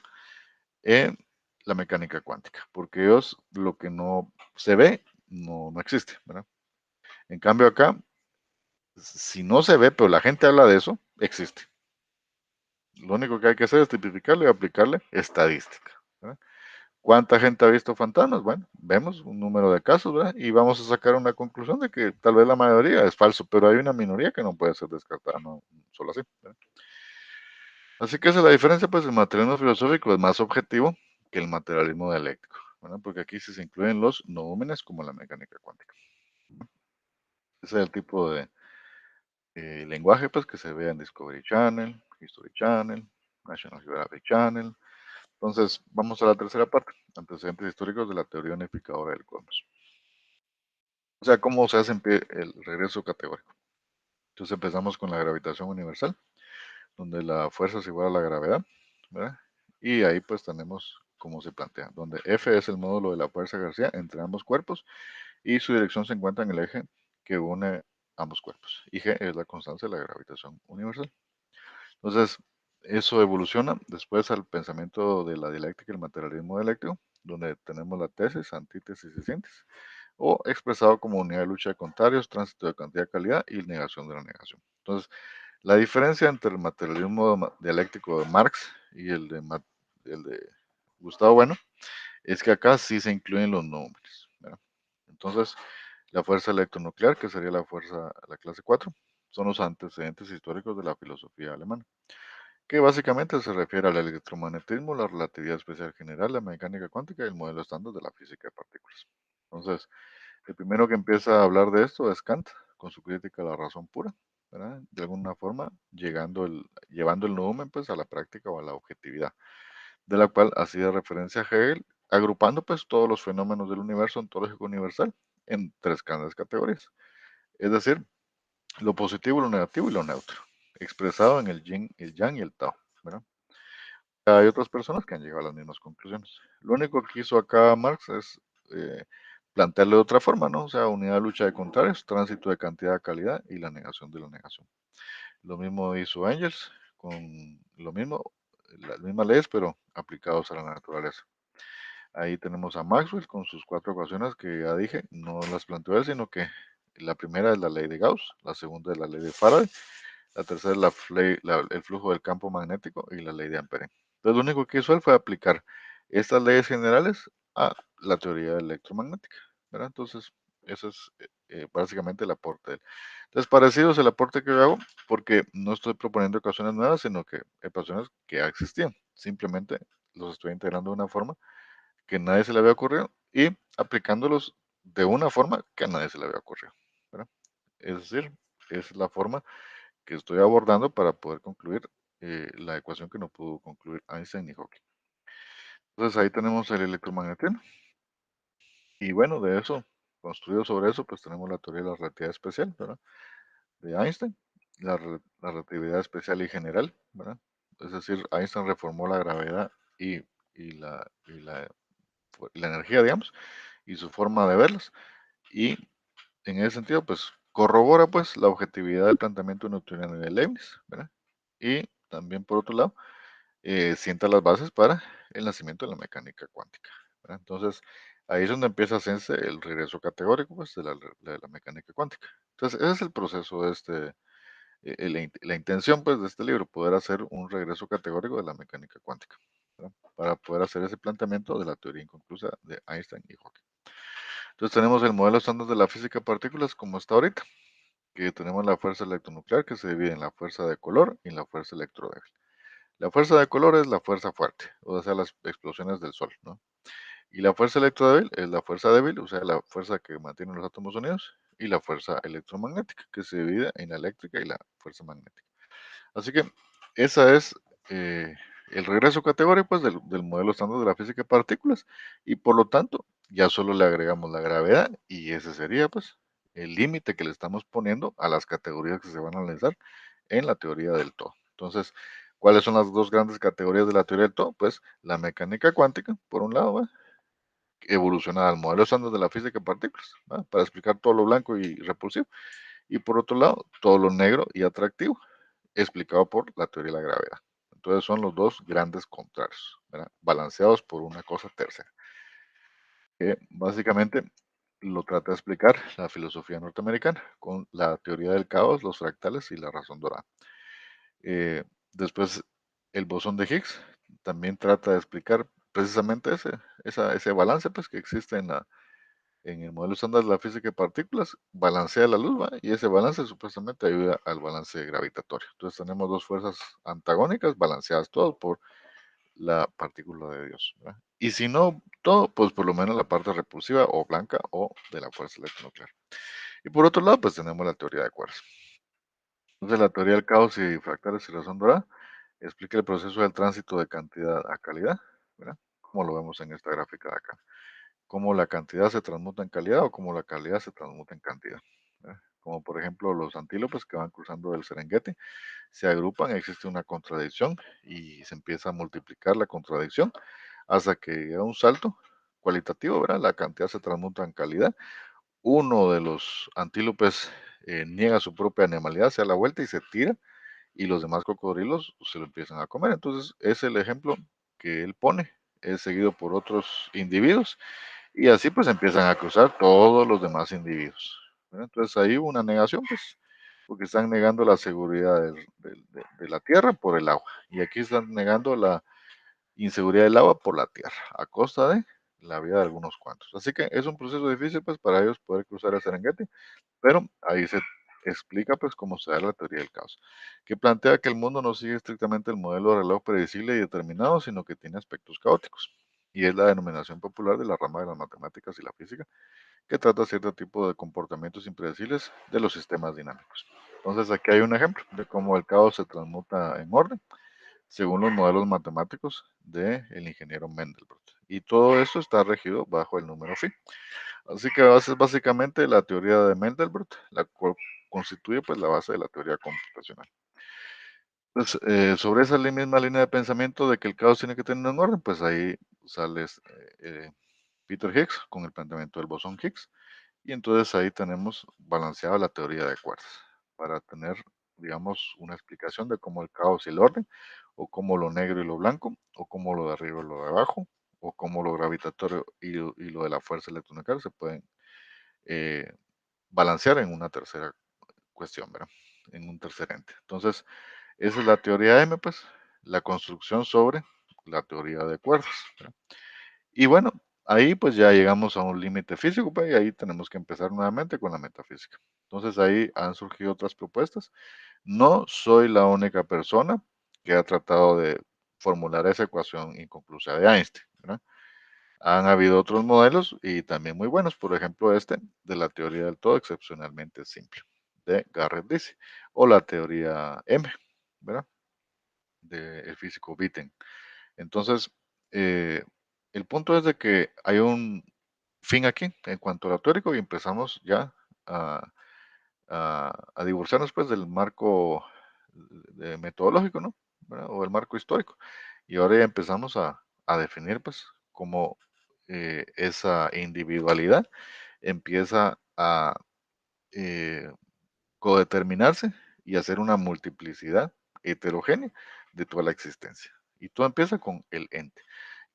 en la mecánica cuántica, porque ellos lo que no se ve no existe, ¿verdad? En cambio acá, si no se ve, pero la gente habla de eso, existe. Lo único que hay que hacer es tipificarlo y aplicarle estadística, ¿verdad? ¿Cuánta gente ha visto fantasmas? Bueno, vemos un número de casos, ¿verdad? Y vamos a sacar una conclusión de que tal vez la mayoría es falso, pero hay una minoría que no puede ser descartada, no solo así, ¿verdad? Así que esa es la diferencia, pues el materialismo filosófico es más objetivo que el materialismo dialéctico, ¿verdad? Porque aquí sí se incluyen los noúmenes como la mecánica cuántica. Ese es el tipo de lenguaje, pues, que se ve en Discovery Channel, History Channel, National Geographic Channel. Entonces, vamos a la tercera parte, antecedentes históricos de la teoría unificadora del cosmos. O sea, cómo se hace el regreso categórico. Entonces empezamos con la gravitación universal, donde la fuerza es igual a la gravedad, ¿verdad? Y ahí pues tenemos cómo se plantea, donde F es el módulo de la fuerza García entre ambos cuerpos y su dirección se encuentra en el eje que une ambos cuerpos. Y G es la constante de la gravitación universal. Entonces, eso evoluciona después al pensamiento de la dialéctica y el materialismo dialéctico, donde tenemos la tesis, antítesis y síntesis, o expresado como unidad de lucha de contrarios, tránsito de cantidad-calidad y negación de la negación. Entonces, la diferencia entre el materialismo dialéctico de Marx y el de Gustavo Bueno es que acá sí se incluyen los números, ¿verdad? Entonces, la fuerza electronuclear, que sería la fuerza, la clase 4, son los antecedentes históricos de la filosofía alemana, que básicamente se refiere al electromagnetismo, la relatividad especial general, la mecánica cuántica y el modelo estándar de la física de partículas. Entonces, el primero que empieza a hablar de esto es Kant, con su crítica a la razón pura, ¿verdad? De alguna forma, llevando el nomen pues, a la práctica o a la objetividad, de la cual hacía referencia a Hegel, agrupando pues todos los fenómenos del universo ontológico universal en tres grandes categorías, es decir, lo positivo, lo negativo y lo neutro, expresado en el yin, el yang y el tao, ¿verdad? Hay otras personas que han llegado a las mismas conclusiones. Lo único que hizo acá Marx es eh, plantearlo de otra forma, ¿no? O sea, unidad, lucha de contrarios, tránsito de cantidad a calidad y la negación de la negación. Lo mismo hizo Engels, con lo mismo, las mismas leyes, pero aplicados a la naturaleza. Ahí tenemos a Maxwell con sus cuatro ecuaciones que ya dije, no las planteó él, sino que la primera es la ley de Gauss, la segunda es la ley de Faraday, la tercera es el flujo del campo magnético y la ley de Ampere. Entonces, lo único que hizo él fue aplicar estas leyes generales a la teoría electromagnética, ¿verdad? Entonces, eso es básicamente el aporte de él. Entonces, parecido es el aporte que yo hago, porque no estoy proponiendo ecuaciones nuevas, sino que ecuaciones que ya existían. Simplemente los estoy integrando de una forma que a nadie se le había ocurrido y aplicándolos de una forma que a nadie se le había ocurrido, ¿verdad? Es decir, es la forma que estoy abordando para poder concluir la ecuación que no pudo concluir Einstein ni Hawking. Entonces ahí tenemos el electromagnetismo y bueno, de eso, construido sobre eso, pues tenemos la teoría de la relatividad especial, ¿verdad? De Einstein, la relatividad especial y general, ¿verdad? Es decir, Einstein reformó la gravedad y la energía, digamos, y su forma de verlas. Y en ese sentido, pues corrobora pues la objetividad del planteamiento newtoniano de Leibniz, ¿verdad? Y también por otro lado, sienta las bases para el nacimiento de la mecánica cuántica, ¿verdad? Entonces, ahí es donde empieza a hacerse el regreso categórico pues, de la mecánica cuántica. Entonces, ese es el proceso de la intención pues, de este libro, poder hacer un regreso categórico de la mecánica cuántica, ¿verdad? Para poder hacer ese planteamiento de la teoría inconclusa de Einstein y Hawking. Entonces, tenemos el modelo estándar de la física de partículas como está ahorita, que tenemos la fuerza electronuclear que se divide en la fuerza de color y en la fuerza electrodébil. La fuerza de color es la fuerza fuerte, o sea, las explosiones del Sol, ¿no? Y la fuerza electrodébil es la fuerza débil, o sea, la fuerza que mantiene los átomos unidos, y la fuerza electromagnética, que se divide en la eléctrica y la fuerza magnética. Así que esa es eh, el regreso categórico pues, del modelo estándar de la física de partículas, y por lo tanto ya solo le agregamos la gravedad, y ese sería pues el límite que le estamos poniendo a las categorías que se van a analizar en la teoría del todo. Entonces, ¿cuáles son las dos grandes categorías de la teoría del todo? Pues la mecánica cuántica, por un lado, ¿va? Evolucionada al modelo estándar de la física de partículas, ¿va? Para explicar todo lo blanco y repulsivo. Y por otro lado, todo lo negro y atractivo, explicado por la teoría de la gravedad. Entonces son los dos grandes contrarios, ¿verdad? Balanceados por una cosa tercera, que básicamente lo trata de explicar la filosofía norteamericana con la teoría del caos, los fractales y la razón dorada. Eh, Después, el bosón de Higgs también trata de explicar precisamente ese balance pues, que existe en el modelo estándar de la física de partículas, balancea la luz, ¿va? Y ese balance supuestamente ayuda al balance gravitatorio. Entonces tenemos dos fuerzas antagónicas balanceadas todas por la partícula de Dios, ¿verdad? Y si no todo, pues por lo menos la parte repulsiva o blanca o de la fuerza electronuclear. Y por otro lado, pues tenemos la teoría de cuerdas. Entonces la teoría del caos y fractales y razón dorada explica el proceso del tránsito de cantidad a calidad, ¿verdad? Como lo vemos en esta gráfica de acá. Cómo la cantidad se transmuta en calidad o cómo la calidad se transmuta en cantidad, ¿verdad? Como por ejemplo los antílopes que van cruzando el Serengeti, se agrupan, existe una contradicción y se empieza a multiplicar la contradicción hasta que llega un salto cualitativo, ¿verdad? La cantidad se transmuta en calidad. Uno de los antílopes niega su propia animalidad, se da la vuelta y se tira y los demás cocodrilos se lo empiezan a comer. Entonces, es el ejemplo que él pone, es seguido por otros individuos y así pues empiezan a cruzar todos los demás individuos, ¿verdad? Entonces ahí hubo una negación, pues, porque están negando la seguridad de la tierra por el agua y aquí están negando la inseguridad del agua por la tierra, a costa de la vida de algunos cuantos. Así que es un proceso difícil pues para ellos poder cruzar el Serengeti, pero ahí se explica pues cómo se da la teoría del caos, que plantea que el mundo no sigue estrictamente el modelo de reloj predecible y determinado, sino que tiene aspectos caóticos. Y es la denominación popular de la rama de las matemáticas y la física, que trata cierto tipo de comportamientos impredecibles de los sistemas dinámicos. Entonces aquí hay un ejemplo de cómo el caos se transmuta en orden, según los modelos matemáticos del ingeniero Mendelbrot. Y todo esto está regido bajo el número phi. Así que es básicamente la teoría de Mendelbrot, la cual constituye pues la base de la teoría computacional. Pues, sobre esa misma línea de pensamiento de que el caos tiene que tener un orden, pues ahí sale Peter Higgs con el planteamiento del bosón Higgs, y entonces ahí tenemos balanceada la teoría de cuerdas para tener, digamos, una explicación de cómo el caos y el orden, o cómo lo negro y lo blanco, o cómo lo de arriba y lo de abajo, o cómo lo gravitatorio y lo de la fuerza electronuclear se pueden eh, balancear en una tercera cuestión, ¿verdad? En un tercer ente. Entonces, esa es la teoría M, pues, la construcción sobre la teoría de cuerdas, ¿verdad? Y bueno, ahí pues ya llegamos a un límite físico, pues, y ahí tenemos que empezar nuevamente con la metafísica. Entonces ahí han surgido otras propuestas. No soy la única persona que ha tratado de formular esa ecuación inconclusa de Einstein, ¿verdad? Han habido otros modelos y también muy buenos, por ejemplo este de la teoría del todo excepcionalmente simple de Garrett Dice o la teoría M, ¿verdad? Del físico Witten. Entonces, eh, el punto es de que hay un fin aquí en cuanto a lo teórico y empezamos ya a, a divorciarnos pues del marco metodológico, ¿no? ¿Verdad? O el marco histórico. Y ahora ya empezamos a definir pues cómo esa individualidad empieza a eh, codeterminarse y hacer una multiplicidad heterogénea de toda la existencia. Y todo empieza con el ente,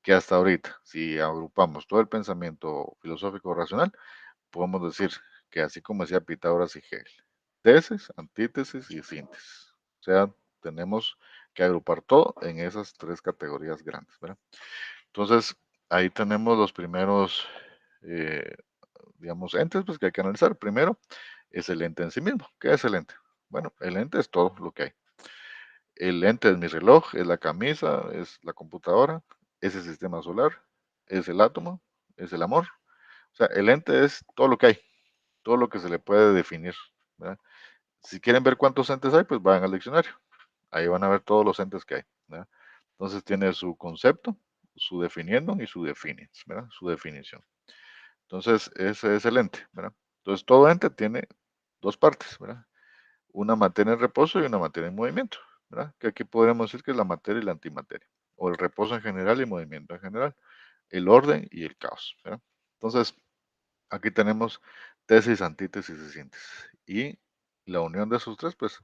que hasta ahorita, si agrupamos todo el pensamiento filosófico racional, podemos decir que así como decía Pitágoras y Hegel, tesis, antítesis y síntesis. O sea, tenemos que agrupar todo en esas tres categorías grandes, ¿verdad? Entonces, ahí tenemos los primeros, eh, digamos, entes pues, que hay que analizar. Primero es el ente en sí mismo. ¿Qué es el ente? Bueno, el ente es todo lo que hay. El ente es mi reloj, es la camisa, es la computadora, es el sistema solar, es el átomo, es el amor. O sea, el ente es todo lo que hay, todo lo que se le puede definir, ¿verdad? Si quieren ver cuántos entes hay, pues vayan al diccionario. Ahí van a ver todos los entes que hay, ¿verdad? Entonces tiene su concepto, su definiendo y su definiens, ¿verdad? Su definición. Entonces, ese es el ente, ¿verdad? Entonces, todo ente tiene dos partes, ¿verdad? Una materia en reposo y una materia en movimiento, ¿verdad? Que aquí podríamos decir que es la materia y la antimateria, o el reposo en general y movimiento en general, el orden y el caos, ¿verdad? Entonces, aquí tenemos tesis, antítesis y síntesis. Y la unión de esos tres, pues,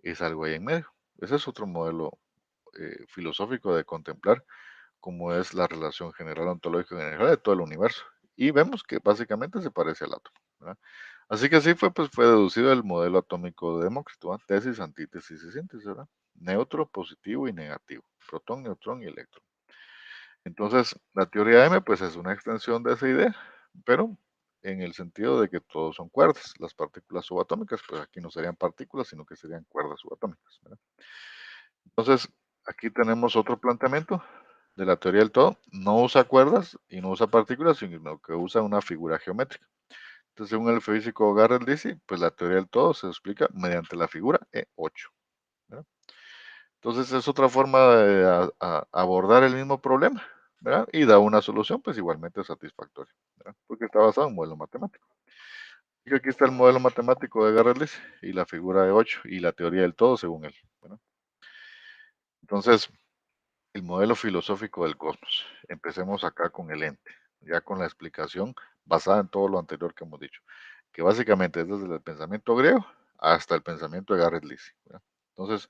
es algo ahí en medio. Ese es otro modelo filosófico de contemplar cómo es la relación general ontológica general de todo el universo. Y vemos que básicamente se parece al átomo, ¿verdad? Así que así fue, pues fue deducido el modelo atómico de Demócrito, ¿verdad? Tesis, antítesis y síntesis, ¿verdad? Neutro, positivo y negativo, protón, neutrón y electrón. Entonces, la teoría M, pues es una extensión de esa idea, pero en el sentido de que todos son cuerdas. Las partículas subatómicas, pues aquí no serían partículas, sino que serían cuerdas subatómicas, ¿verdad? Entonces, aquí tenemos otro planteamiento de la teoría del todo. No usa cuerdas y no usa partículas, sino que usa una figura geométrica. Entonces, según el físico Garrett Lisi, pues la teoría del todo se explica mediante la figura E8, ¿verdad? Entonces, es otra forma de abordar el mismo problema, ¿verdad? Y da una solución, pues igualmente satisfactoria, ¿verdad? Porque está basado en un modelo matemático. Y aquí está el modelo matemático de Garrett Lisi y la figura E8 y la teoría del todo, según él, ¿verdad? Entonces, el modelo filosófico del cosmos. Empecemos acá con el ente, ya con la explicación basada en todo lo anterior que hemos dicho, que básicamente es desde el pensamiento griego hasta el pensamiento de Garrett Lisi, ¿verdad? Entonces,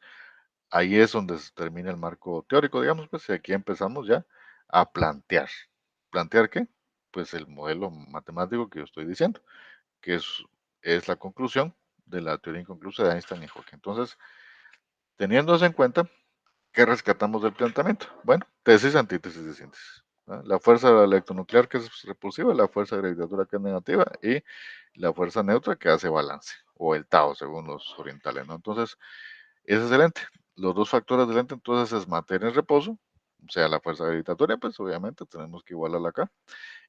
ahí es donde se termina el marco teórico, digamos, pues, y aquí empezamos ya a plantear. ¿Plantear qué? Pues el modelo matemático que yo estoy diciendo, que es la conclusión de la teoría inconclusa de Einstein y Hawking. Entonces, teniendo eso en cuenta, ¿qué rescatamos del planteamiento? Bueno, tesis, antítesis y síntesis, ¿no? La fuerza electronuclear que es repulsiva, la fuerza gravitatoria que es negativa y la fuerza neutra que hace balance, o el Tao según los orientales, ¿no? Entonces, ese es el ente. Los dos factores del ente entonces es materia en reposo, o sea, la fuerza gravitatoria, pues obviamente tenemos que igualarla acá,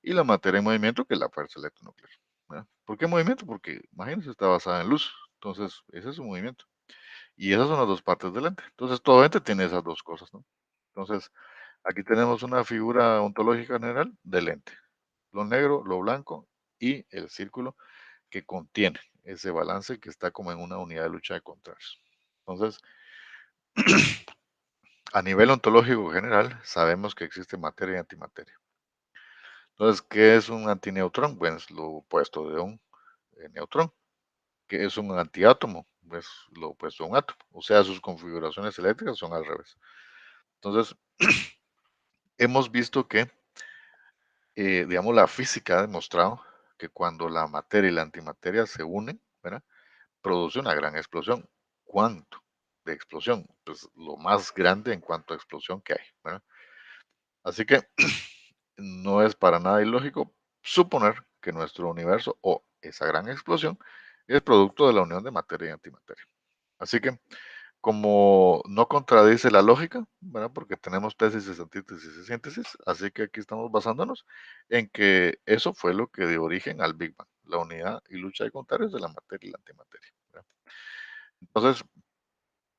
y la materia en movimiento, que es la fuerza electronuclear, ¿verdad? ¿Por qué movimiento? Porque imagínense, está basada en luz, entonces ese es su movimiento. Y esas son las dos partes del ente. Entonces, todo ente tiene esas dos cosas, ¿no? Entonces, aquí tenemos una figura ontológica general del ente. Lo negro, lo blanco y el círculo que contiene ese balance que está como en una unidad de lucha de contrarios. Entonces, a nivel ontológico general, sabemos que existe materia y antimateria. Entonces, ¿qué es un antineutrón? Bueno, es lo opuesto de un neutrón. ¿Qué es un antiátomo? Pues lo opuesto a un átomo. O sea, sus configuraciones eléctricas son al revés. Entonces, hemos visto que, digamos, la física ha demostrado que cuando la materia y la antimateria se unen, ¿verdad? Produce una gran explosión. ¿Cuánto de explosión? Pues lo más grande en cuanto a explosión que hay, ¿verdad? Así que no es para nada ilógico suponer que nuestro universo o esa gran explosión es producto de la unión de materia y antimateria. Así que como no contradice la lógica, ¿verdad? Porque tenemos tesis, antítesis y síntesis, así que aquí estamos basándonos en que eso fue lo que dio origen al Big Bang, la unidad y lucha de contrarios de la materia y la antimateria, ¿verdad? Entonces,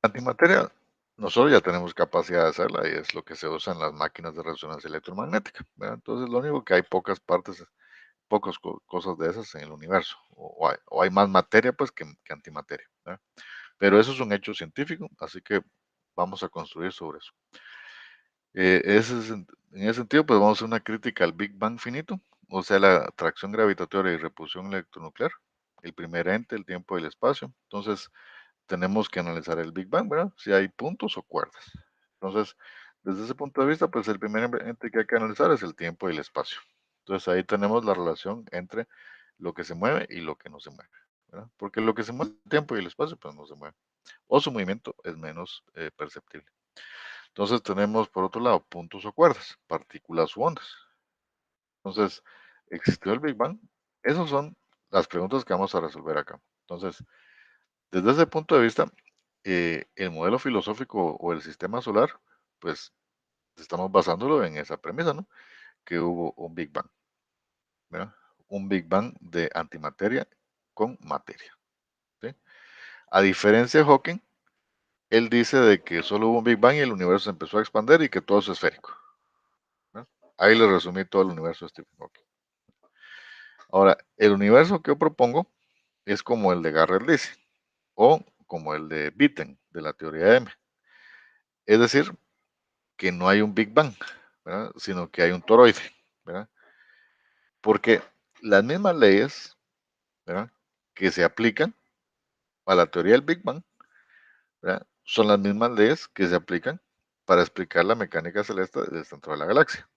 antimateria, nosotros ya tenemos capacidad de hacerla y es lo que se usa en las máquinas de resonancia electromagnética, ¿verdad? Entonces, lo único que hay pocas partes, pocas cosas de esas en el universo, o hay más materia pues que antimateria, ¿verdad? Pero eso es un hecho científico, así que vamos a construir sobre eso. En ese sentido, pues vamos a hacer una crítica al Big Bang finito, o sea, la atracción gravitatoria y repulsión electronuclear, el primer ente, el tiempo y el espacio. Entonces, tenemos que analizar el Big Bang, ¿verdad? Si hay puntos o cuerdas. Entonces, desde ese punto de vista, pues el primer ente que hay que analizar es el tiempo y el espacio. Entonces, ahí tenemos la relación entre lo que se mueve y lo que no se mueve, ¿verdad? Porque lo que se mueve, el tiempo y el espacio, pues no se mueve. O su movimiento es menos perceptible. Entonces tenemos por otro lado puntos o cuerdas, partículas u ondas. Entonces, ¿existió el Big Bang? Esas son las preguntas que vamos a resolver acá. Entonces, desde ese punto de vista, el modelo filosófico o el sistema solar, pues estamos basándolo en esa premisa, ¿no? Que hubo un Big Bang, ¿verdad? Un Big Bang de antimateria con materia, ¿sí? A diferencia de Hawking, él dice de que solo hubo un Big Bang y el universo se empezó a expandir y que todo es esférico, ¿no? Ahí le resumí todo el universo de Stephen Hawking. Ahora, el universo que yo propongo es como el de Garrett Lisi o como el de Witten, de la teoría M. Es decir, que no hay un Big Bang, ¿verdad? Sino que hay un toroide, ¿verdad? Porque las mismas leyes, ¿verdad? Que se aplican a la teoría del Big Bang, ¿verdad? Son las mismas leyes que se aplican para explicar la mecánica celeste del centro de la galaxia.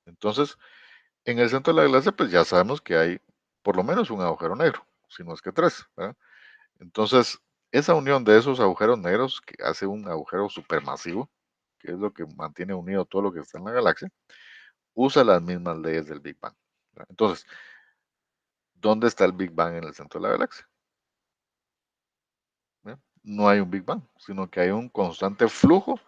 Entonces, en el centro de la galaxia, pues ya sabemos que hay por lo menos un agujero negro, si no es que tres, ¿verdad? Entonces, esa unión de esos agujeros negros que hace un agujero supermasivo, que es lo que mantiene unido todo lo que está en la galaxia, usa las mismas leyes del Big Bang, ¿verdad? Entonces, ¿dónde está el Big Bang en el centro de la galaxia? ¿Verdad? No hay un Big Bang, sino que hay un constante flujo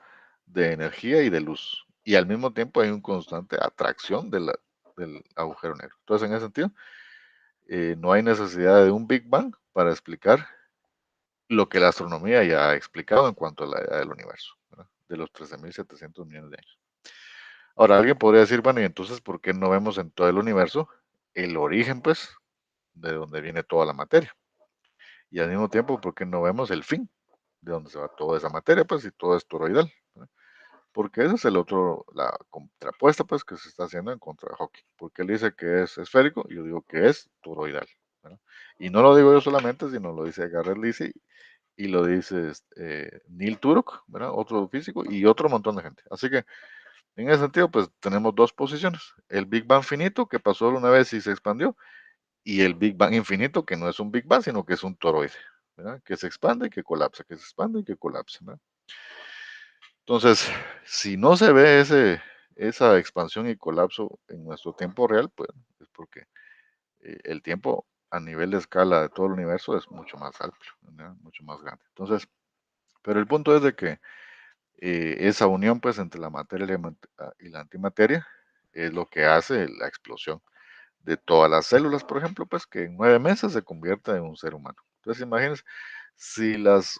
de energía y de luz. Y al mismo tiempo hay un constante atracción del agujero negro. Entonces, en ese sentido, no hay necesidad de un Big Bang para explicar lo que la astronomía ya ha explicado en cuanto a la edad del universo, ¿verdad? De los 13.700 millones de años. Ahora, alguien podría decir, bueno, ¿y entonces por qué no vemos en todo el universo el origen, pues, de donde viene toda la materia? Y al mismo tiempo, ¿por qué no vemos el fin de donde se va toda esa materia, pues, y todo es toroidal, ¿verdad? Porque ese es el otro, la contrapuesta, pues, que se está haciendo en contra de Hawking. Porque él dice que es esférico, y yo digo que es toroidal, ¿verdad? Y no lo digo yo solamente, sino lo dice Garrett Lisi y lo dice Neil Turok, ¿verdad? Otro físico y otro montón de gente. Así que en ese sentido, pues tenemos dos posiciones. El Big Bang finito, que pasó una vez y se expandió, y el Big Bang infinito, que no es un Big Bang, sino que es un toroide, ¿verdad? Que se expande y que colapsa, que se expande y que colapsa, ¿verdad? Entonces, si no se ve esa expansión y colapso en nuestro tiempo real, pues es porque el tiempo a nivel de escala de todo el universo es mucho más amplio, ¿verdad? Mucho más grande. Entonces, pero el punto es de que esa unión pues entre la materia y la antimateria es lo que hace la explosión de todas las células, por ejemplo, pues que en 9 meses se convierta en un ser humano. Entonces imagínense, si las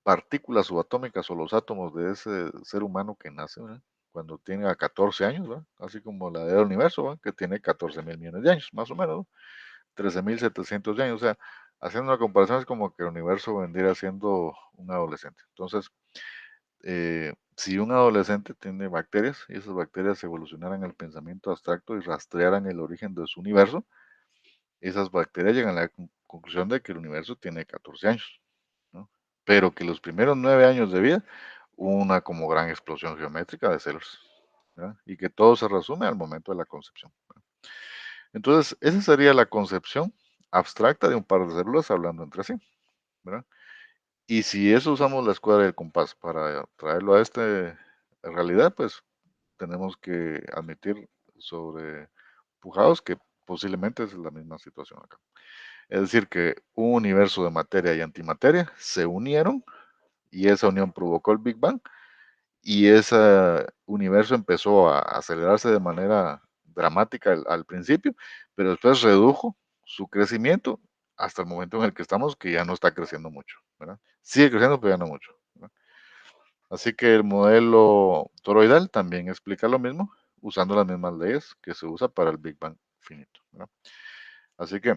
partículas subatómicas o los átomos de ese ser humano que nace, ¿verdad? Cuando tiene a 14 años, ¿verdad? Así como la del universo, ¿verdad? Que tiene 14 mil millones de años, más o menos, ¿no? 13.700 de años, o sea, haciendo una comparación es como que el universo vendría siendo un adolescente. Entonces, si un adolescente tiene bacterias y esas bacterias evolucionaran el pensamiento abstracto y rastrearan el origen de su universo, esas bacterias llegan a la conclusión de que el universo tiene 14 años, ¿no? Pero que los primeros 9 años de vida hubo una como gran explosión geométrica de células, ¿verdad? Y que todo se resume al momento de la concepción, ¿verdad? Entonces, esa sería la concepción abstracta de un par de células hablando entre sí, ¿verdad? Y si eso usamos la escuadra del compás para traerlo a esta realidad, pues tenemos que admitir sobre Pujados que posiblemente es la misma situación acá. Es decir, que un universo de materia y antimateria se unieron y esa unión provocó el Big Bang y ese universo empezó a acelerarse de manera dramática al principio, pero después redujo su crecimiento hasta el momento en el que estamos, que ya no está creciendo mucho, ¿verdad? Sigue creciendo, pero ya no mucho, ¿verdad? Así que el modelo toroidal también explica lo mismo, usando las mismas leyes que se usa para el Big Bang finito, ¿verdad? Así que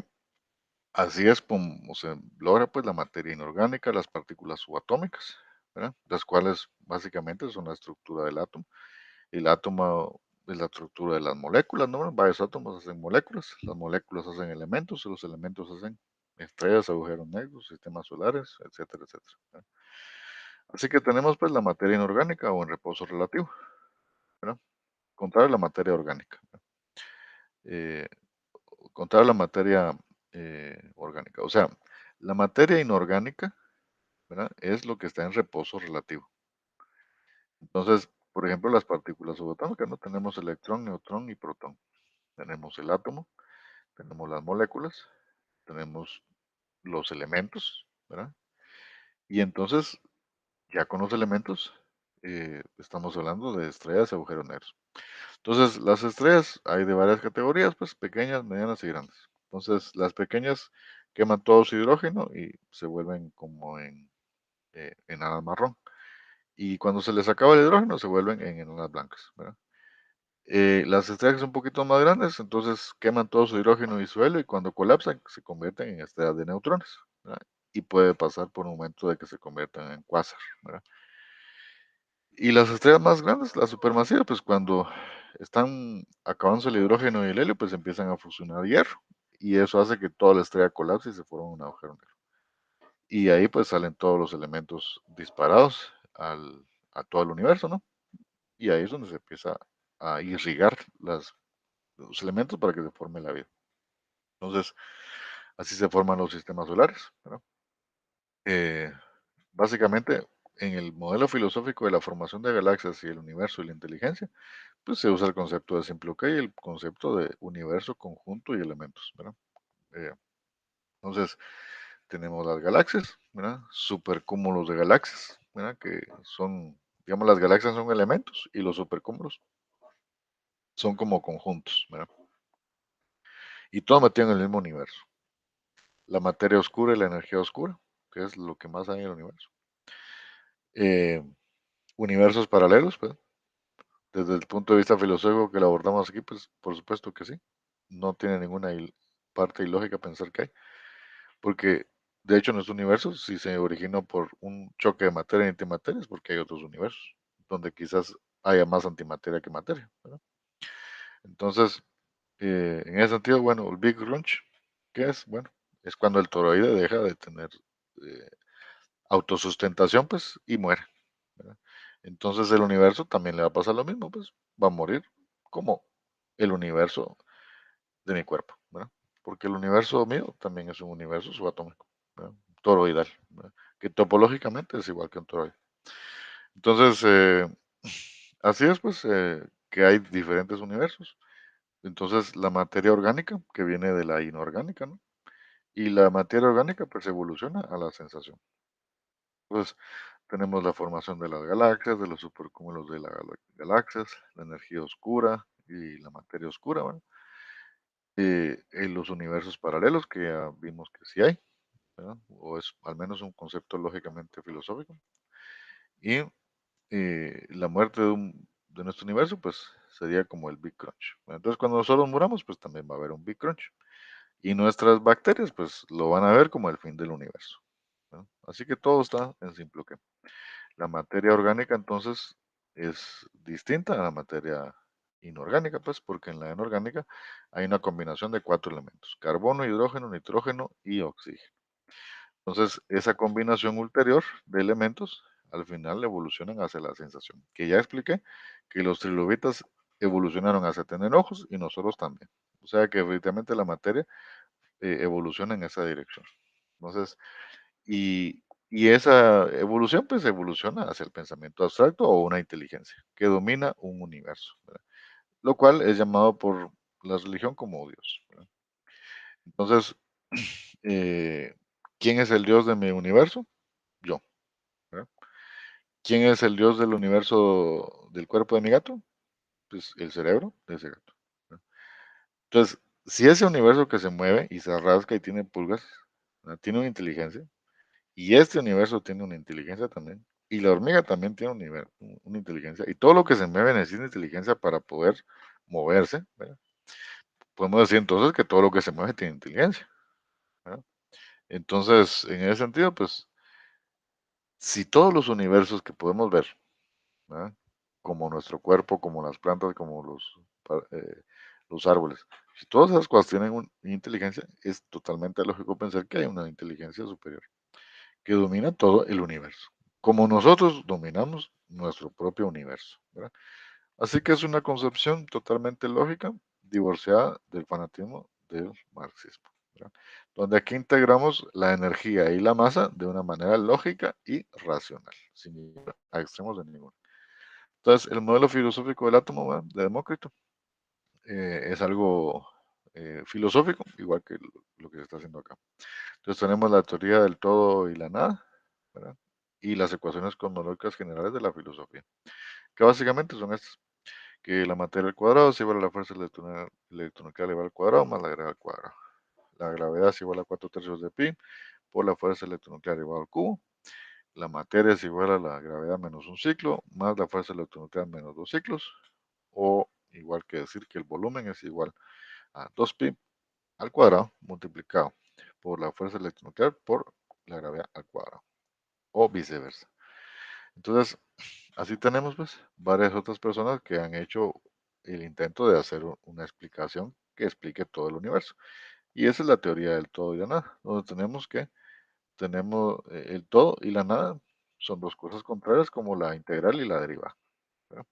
así es como se logra pues la materia inorgánica, las partículas subatómicas, ¿verdad? Las cuales básicamente son la estructura del átomo. El átomo es la estructura de las moléculas, ¿no? Varios átomos hacen moléculas, las moléculas hacen elementos, y los elementos hacen estrellas, agujeros negros, sistemas solares, etcétera, etcétera, ¿verdad? Así que tenemos pues la materia inorgánica o en reposo relativo, ¿verdad? Contrario a la materia orgánica, ¿verdad? Eh, Contrario a la materia orgánica. O sea, la materia inorgánica, ¿verdad? Es lo que está en reposo relativo. Entonces, por ejemplo, las partículas subatómicas, ¿no? Tenemos electrón, neutrón y protón. Tenemos el átomo, tenemos las moléculas, tenemos los elementos, ¿verdad? Y entonces, ya con los elementos, estamos hablando de estrellas y agujeros negros. Entonces, las estrellas hay de varias categorías, pues pequeñas, medianas y grandes. Entonces, las pequeñas queman todo su hidrógeno y se vuelven como en enanas marrón. Y cuando se les acaba el hidrógeno, se vuelven en enanas blancas, ¿verdad? Las estrellas que son un poquito más grandes, entonces queman todo su hidrógeno y su helio y cuando colapsan se convierten en estrellas de neutrones, ¿verdad? Y puede pasar por un momento de que se conviertan en cuásar, ¿verdad? Y las estrellas más grandes, las supermasivas, pues cuando están acabándose el hidrógeno y el helio, pues empiezan a fusionar hierro. Y eso hace que toda la estrella colapse y se forme un agujero negro. Y ahí pues salen todos los elementos disparados a todo el universo, ¿no? y ahí es donde se empieza a irrigar los elementos para que se forme la vida. Entonces, así se forman los sistemas solares, ¿verdad? Eh, Básicamente, en el modelo filosófico de la formación de galaxias y el universo y la inteligencia, pues se usa el concepto de simple OK y el concepto de universo, conjunto y elementos, ¿verdad? Eh, entonces, tenemos las galaxias, ¿verdad? Supercúmulos de galaxias, ¿verdad? Que son, digamos, las galaxias son elementos y los supercúmulos son como conjuntos, ¿verdad? Y todo metido en el mismo universo. La materia oscura y la energía oscura, que es lo que más hay en el universo. Eh, Universos paralelos, pues, desde el punto de vista filosófico que lo abordamos aquí, pues por supuesto que sí. No tiene ninguna parte ilógica pensar que hay, porque de hecho nuestro universo, si se originó por un choque de materia y antimateria, es porque hay otros universos, donde quizás haya más antimateria que materia, ¿verdad? Entonces, en ese sentido, bueno, el Big Crunch, ¿qué es? Bueno, es cuando el toroide deja de tener eh, autosustentación, pues, y muere, ¿verdad? Entonces el universo también le va a pasar lo mismo, pues, va a morir como el universo de mi cuerpo, ¿verdad? Porque el universo mío también es un universo subatómico, ¿verdad? Toroidal, ¿verdad? Que topológicamente es igual que un toroide. Entonces, así es, pues, que hay diferentes universos. Entonces, la materia orgánica, que viene de la inorgánica, ¿no? Y la materia orgánica, pues, evoluciona a la sensación. Entonces, tenemos la formación de las galaxias, de los supercúmulos de las galaxias, la energía oscura y la materia oscura, bueno, en los universos paralelos, que ya vimos que sí hay, ¿verdad? O es al menos un concepto lógicamente filosófico. Y la muerte de nuestro universo, pues sería como el Big Crunch. Bueno, entonces, cuando nosotros muramos, pues también va a haber un Big Crunch. Y nuestras bacterias, pues lo van a ver como el fin del universo, ¿no? Así que todo está en simple. La materia orgánica entonces es distinta a la materia inorgánica, pues, porque en la inorgánica hay una combinación de cuatro elementos: carbono, hidrógeno, nitrógeno y oxígeno. Entonces, esa combinación ulterior de elementos al final evolucionan hacia la sensación, que ya expliqué que los trilobitas evolucionaron hacia tener ojos y nosotros también. O sea que efectivamente la materia evoluciona en esa dirección. Entonces, y esa evolución, pues evoluciona hacia el pensamiento abstracto o una inteligencia que domina un universo, ¿verdad? Lo cual es llamado por la religión como Dios, ¿verdad? Entonces, eh, ¿quién es el Dios de mi universo? Yo, ¿verdad? ¿Quién es el Dios del universo del cuerpo de mi gato? Pues el cerebro de ese gato, ¿verdad? Entonces, si ese universo que se mueve y se rasca y tiene pulgas, ¿verdad? Tiene una inteligencia, y este universo tiene una inteligencia también. Y la hormiga también tiene una inteligencia. Y todo lo que se mueve necesita inteligencia para poder moverse, ¿verdad? Podemos decir entonces que todo lo que se mueve tiene inteligencia, ¿verdad? Entonces, en ese sentido, pues, si todos los universos que podemos ver, ¿verdad? Como nuestro cuerpo, como las plantas, como los árboles, si todas esas cosas tienen una inteligencia, es totalmente lógico pensar que hay una inteligencia superior que domina todo el universo, como nosotros dominamos nuestro propio universo, ¿verdad? Así que es una concepción totalmente lógica, divorciada del fanatismo del marxismo, ¿verdad? Donde aquí integramos la energía y la masa de una manera lógica y racional, sin ir a extremos de ninguno. Entonces, el modelo filosófico del átomo, ¿verdad? De Demócrito es algo filosófico, igual que lo que se está haciendo acá. Entonces tenemos la teoría del todo y la nada, ¿verdad? Y las ecuaciones cosmológicas generales de la filosofía, que básicamente son estas: que la materia al cuadrado es igual a la fuerza electronuclear elevada al cuadrado más la gravedad al cuadrado. La gravedad es igual a 4 tercios de pi por la fuerza electronuclear elevada al cubo. La materia es igual a la gravedad menos un ciclo más la fuerza electronuclear menos dos ciclos. O igual que decir que el volumen es igual a 2pi al cuadrado multiplicado por la fuerza electronuclear por la gravedad al cuadrado, o viceversa. Entonces, así tenemos pues varias otras personas que han hecho el intento de hacer una explicación que explique todo el universo. Y esa es la teoría del todo y la nada, donde tenemos el todo y la nada son dos cosas contrarias como la integral y la derivada, ¿verdad?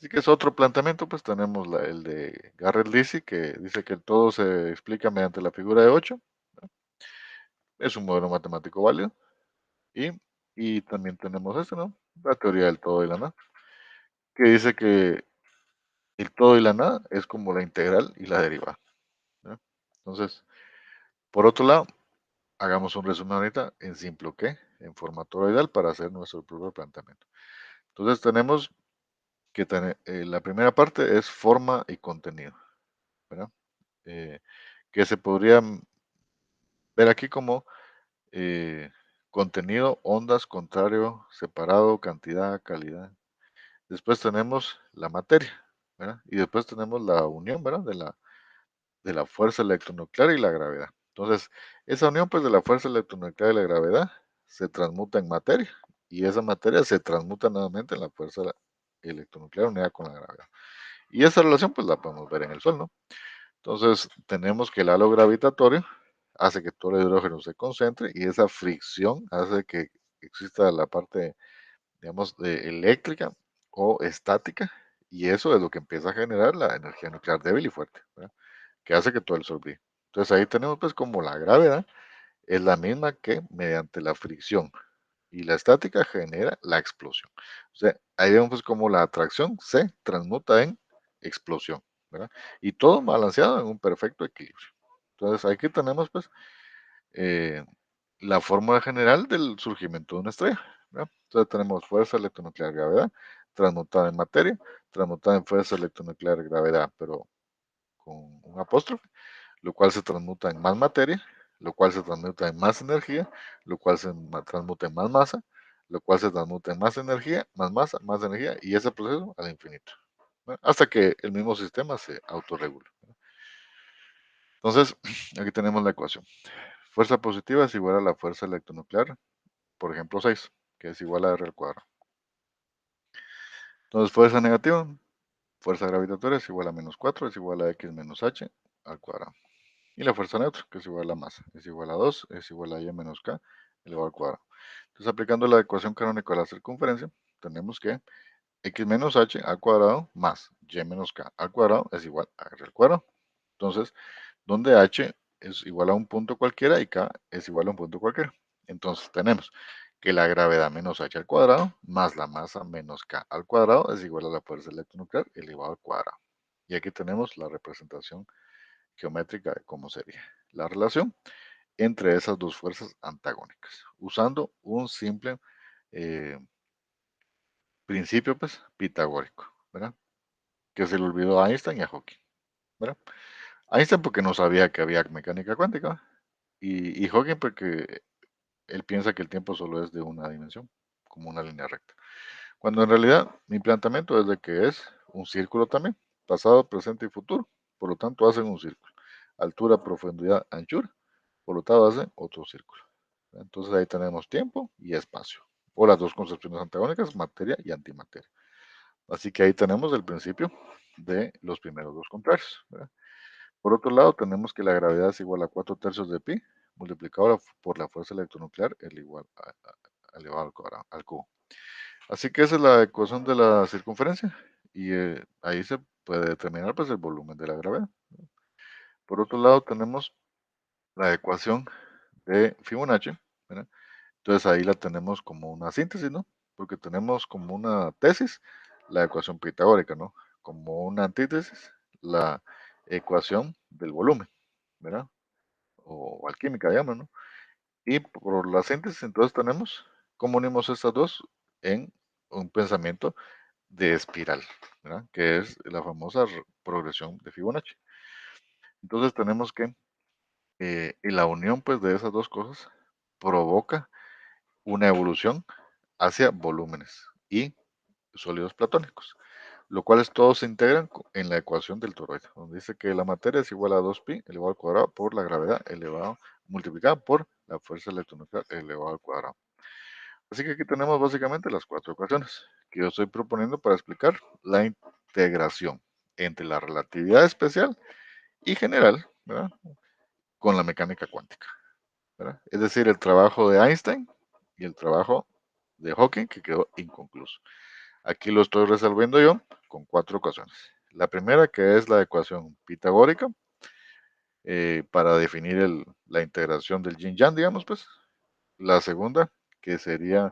Así que es otro planteamiento, pues tenemos el de Garrett Lisi, que dice que todo se explica mediante la figura de 8. Es un modelo matemático válido. Y, y también tenemos este, ¿no? La teoría del todo y la nada, que dice que el todo y la nada es como la integral y la derivada, ¿no? Entonces, por otro lado, hagamos un resumen ahorita en simple, ¿ok? En forma toroidal para hacer nuestro propio planteamiento. Entonces tenemos que tener, la primera parte es forma y contenido, ¿verdad? Eh, que se podría ver aquí como eh, contenido, ondas, contrario, separado, cantidad, calidad. Después tenemos la materia, ¿verdad? Y después tenemos la unión, ¿verdad? De la fuerza electronuclear y la gravedad. Entonces, esa unión, pues, de la fuerza electronuclear y la gravedad se transmuta en materia. Y esa materia se transmuta nuevamente en la fuerza electronuclear unida con la gravedad. Y esa relación, pues, la podemos ver en el Sol, ¿no? Entonces, tenemos que el halo gravitatorio hace que todo el hidrógeno se concentre y esa fricción hace que exista la parte, digamos, eléctrica o estática, y eso es lo que empieza a generar la energía nuclear débil y fuerte, ¿verdad? Que hace que todo el Sol brille. Entonces ahí tenemos pues como la gravedad es la misma que mediante la fricción y la estática genera la explosión. O sea, ahí vemos pues como la atracción se transmuta en explosión, ¿verdad? Y todo balanceado en un perfecto equilibrio. Entonces aquí tenemos pues eh, la fórmula general del surgimiento de una estrella, ¿verdad? Entonces tenemos fuerza electronuclear gravedad, transmutada en materia, transmutada en fuerza electronuclear gravedad, pero con un apóstrofe, lo cual se transmuta en más materia, lo cual se transmuta en más energía, lo cual se transmuta en más masa, lo cual se transmuta en más energía, más masa, más energía, y ese proceso al infinito, ¿no? Hasta que el mismo sistema se autorregula. Entonces, aquí tenemos la ecuación. Fuerza positiva es igual a la fuerza electronuclear, por ejemplo 6, que es igual a R al cuadrado. Entonces, fuerza negativa, fuerza gravitatoria es igual a menos 4, es igual a X menos H al cuadrado. Y la fuerza neutra, que es igual a la masa, es igual a 2, es igual a Y menos K elevado al cuadrado. Entonces, aplicando la ecuación canónica de la circunferencia, tenemos que X menos H al cuadrado más Y menos K al cuadrado es igual a R al cuadrado. Entonces, donde H es igual a un punto cualquiera y K es igual a un punto cualquiera. Entonces, tenemos que la gravedad menos H al cuadrado más la masa menos K al cuadrado es igual a la fuerza electronuclear elevado al cuadrado. Y aquí tenemos la representación geométrica de cómo sería la relación entre esas dos fuerzas antagónicas, usando un simple eh, principio pues, pitagórico, ¿verdad? Que se le olvidó a Einstein y a Hawking, ¿verdad? Einstein porque no sabía que había mecánica cuántica y Hawking porque él piensa que el tiempo solo es de una dimensión, como una línea recta. Cuando en realidad mi planteamiento es de que es un círculo también, pasado, presente y futuro, por lo tanto hacen un círculo. Altura, profundidad, anchura, por lo tanto hacen otro círculo. Entonces ahí tenemos tiempo y espacio, o las dos concepciones antagónicas, materia y antimateria. Así que ahí tenemos el principio de los primeros dos contrarios, ¿verdad? Por otro lado, tenemos que la gravedad es igual a 4 tercios de pi multiplicado por la fuerza electronuclear elevado al cuadrado, al cubo. Así que esa es la ecuación de la circunferencia y ahí se puede determinar pues el volumen de la gravedad. Por otro lado, tenemos la ecuación de Fibonacci, ¿verdad? Entonces ahí la tenemos como una síntesis, ¿no? Porque tenemos como una tesis la ecuación pitagórica, ¿no? Como una antítesis la ecuación del volumen, ¿verdad? O alquímica llaman, ¿no? Y por la síntesis entonces tenemos cómo unimos estas dos en un pensamiento de espiral, ¿verdad? Que es la famosa progresión de Fibonacci. Entonces tenemos que la unión pues de esas dos cosas provoca una evolución hacia volúmenes y sólidos platónicos, lo cual todos se integran en la ecuación del toroide, donde dice que la materia es igual a 2pi elevado al cuadrado por la gravedad elevado multiplicada por la fuerza electronuclear elevado al cuadrado. Así que aquí tenemos básicamente las cuatro ecuaciones que yo estoy proponiendo para explicar la integración entre la relatividad especial y general, ¿verdad? Con la mecánica cuántica, ¿verdad? Es decir, el trabajo de Einstein y el trabajo de Hawking que quedó inconcluso. Aquí lo estoy resolviendo yo con 4 ecuaciones. La primera, que es la ecuación pitagórica, para definir la integración del yin yang, digamos, pues. La segunda, que sería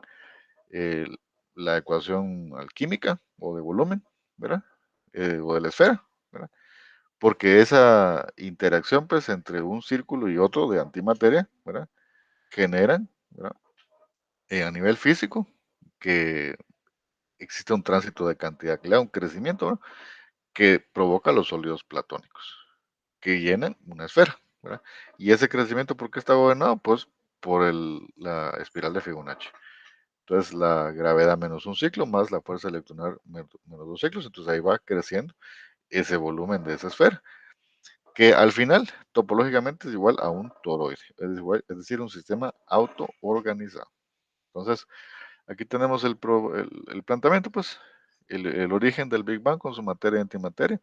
el- la ecuación alquímica o de volumen, ¿verdad? O de la esfera, ¿verdad? Porque esa interacción, pues, entre un círculo y otro de antimateria, ¿verdad? Generan, ¿verdad? A nivel físico, que existe un tránsito de cantidad que le da un crecimiento, ¿verdad? Que provoca los sólidos platónicos, que llenan una esfera, ¿verdad? Y ese crecimiento, ¿por qué está gobernado? Pues por la espiral de Fibonacci. Entonces, la gravedad menos un ciclo más la fuerza electronal menos dos ciclos, entonces ahí va creciendo ese volumen de esa esfera, que al final, topológicamente, es igual a un toroide, es decir, un sistema autoorganizado. Entonces, aquí tenemos el planteamiento, pues, el origen del Big Bang con su materia y antimateria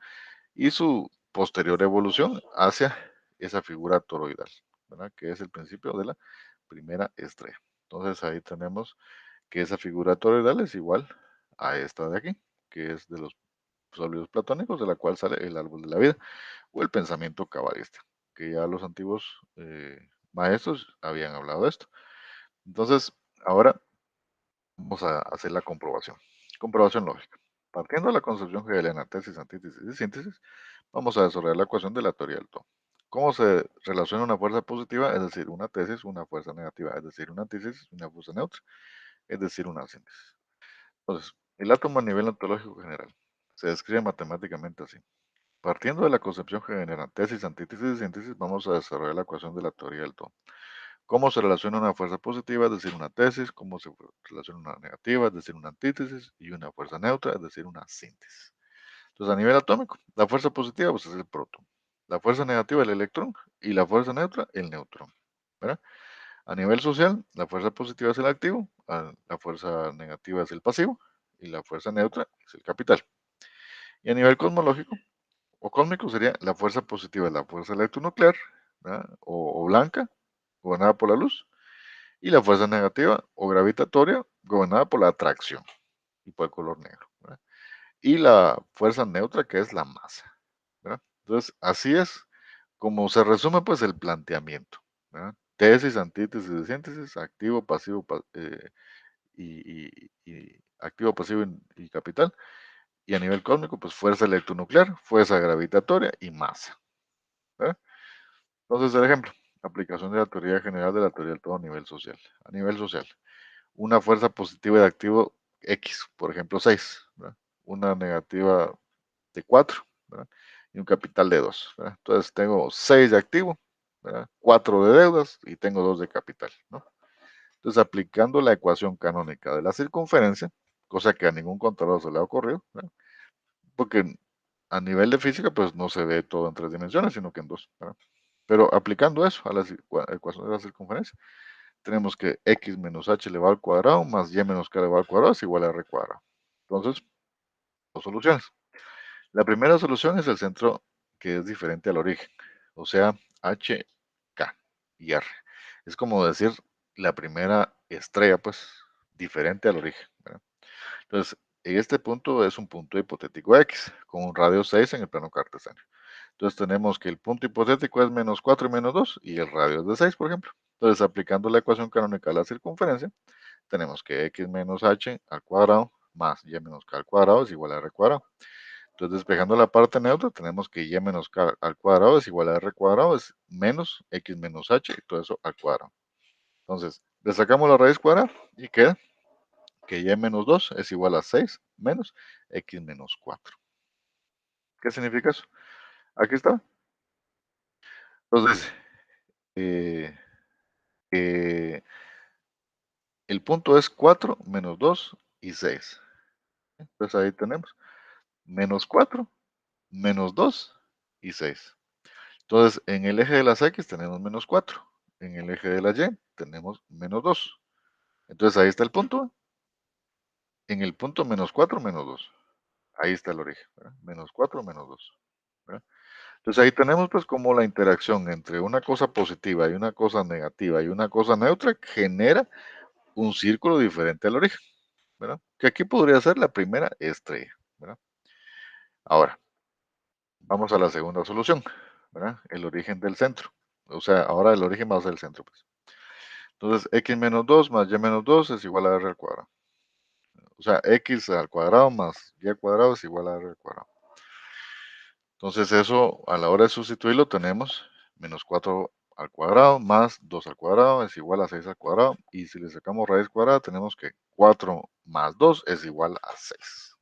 y su posterior evolución hacia esa figura toroidal, ¿verdad? Que es el principio de la primera estrella. Entonces, ahí tenemos que esa figura toroidal es igual a esta de aquí, que es de los sólidos platónicos, de la cual sale el árbol de la vida o el pensamiento cabalista, que ya los antiguos maestros habían hablado de esto. Entonces, ahora vamos a hacer la comprobación. Comprobación lógica. Partiendo de la concepción hegeliana, tesis, antítesis y síntesis, vamos a desarrollar la ecuación de la teoría del todo. ¿Cómo se relaciona una fuerza positiva, es decir, una tesis, una fuerza negativa, es decir, una antítesis, una fuerza neutra, es decir, una síntesis? Entonces, el átomo a nivel ontológico general se describe matemáticamente así. Partiendo de la concepción general, tesis, antítesis y síntesis, vamos a desarrollar la ecuación de la teoría del todo. ¿Cómo se relaciona una fuerza positiva, es decir, una tesis? ¿Cómo se relaciona una negativa, es decir, una antítesis? Y una fuerza neutra, es decir, una síntesis. Entonces, a nivel atómico, la fuerza positiva pues, es el protón, la fuerza negativa el electrón y la fuerza neutra el neutrón. ¿Verdad? A nivel social, la fuerza positiva es el activo, la fuerza negativa es el pasivo y la fuerza neutra es el capital. Y a nivel cosmológico o cósmico sería la fuerza positiva es la fuerza electronuclear, ¿verdad? O blanca, gobernada por la luz, y la fuerza negativa o gravitatoria, gobernada por la atracción y por el color negro. ¿Verdad? Y la fuerza neutra, que es la masa. ¿Verdad? Entonces, así es como se resume pues el planteamiento. ¿Verdad? Tesis, antítesis y síntesis, activo, pasivo y activo, pasivo y capital. Y a nivel cósmico, pues fuerza electronuclear, fuerza gravitatoria y masa. ¿Verdad? Entonces, el ejemplo, aplicación de la teoría general de la teoría del todo a nivel social. A nivel social, una fuerza positiva de activo X, por ejemplo 6, ¿verdad? Una negativa de 4, ¿verdad? Y un capital de 2. ¿Verdad? Entonces tengo 6 de activo, ¿verdad? 4 de deudas y tengo 2 de capital, ¿no? Entonces aplicando la ecuación canónica de la circunferencia, cosa que a ningún contador se le ha ocurrido, ¿verdad? Porque a nivel de física pues no se ve todo en 3 dimensiones, sino que en 2, ¿verdad? Pero aplicando eso a la ecuación de la circunferencia, tenemos que x menos h elevado al cuadrado más y menos k elevado al cuadrado es igual a r cuadrado. Entonces, dos soluciones. La primera solución es el centro que es diferente al origen, o sea, h, k y r. Es como decir la primera estrella, pues, diferente al origen. ¿Verdad? Entonces, en este punto es un punto hipotético x, con un radio 6 en el plano cartesiano. Entonces tenemos que el punto hipotético es menos 4 y menos 2 y el radio es de 6, por ejemplo. Entonces, aplicando la ecuación canónica de la circunferencia, tenemos que x menos h al cuadrado más y menos k al cuadrado es igual a r cuadrado. Entonces, despejando la parte neutra, tenemos que y menos k al cuadrado es igual a r cuadrado, es menos x menos h y todo eso al cuadrado. Entonces, le sacamos la raíz cuadrada y queda que y menos 2 es igual a 6 menos x menos 4. ¿Qué significa eso? Aquí está. Entonces, eh, eh, el punto es 4 menos 2 y 6. Entonces ahí tenemos menos 4 menos 2 y 6. Entonces, en el eje de las X tenemos menos 4. En el eje de la Y tenemos menos 2. Entonces ahí está el punto. En el punto menos 4 menos 2. Ahí está el origen. ¿Verdad? Menos 4 menos 2. ¿Verdad? Entonces ahí tenemos pues como la interacción entre una cosa positiva y una cosa negativa y una cosa neutra genera un círculo diferente al origen. ¿Verdad? Que aquí podría ser la primera estrella. ¿Verdad? Ahora, vamos a la segunda solución, ¿verdad? El origen del centro. O sea, ahora el origen va a ser el centro, pues. Entonces, x menos 2 más y menos 2 es igual a r al cuadrado. O sea, x al cuadrado más y al cuadrado es igual a r al cuadrado. Entonces, eso a la hora de sustituirlo tenemos menos 4 al cuadrado más 2 al cuadrado es igual a 6 al cuadrado. Y si le sacamos raíz cuadrada, tenemos que 4 más 2 es igual a 6.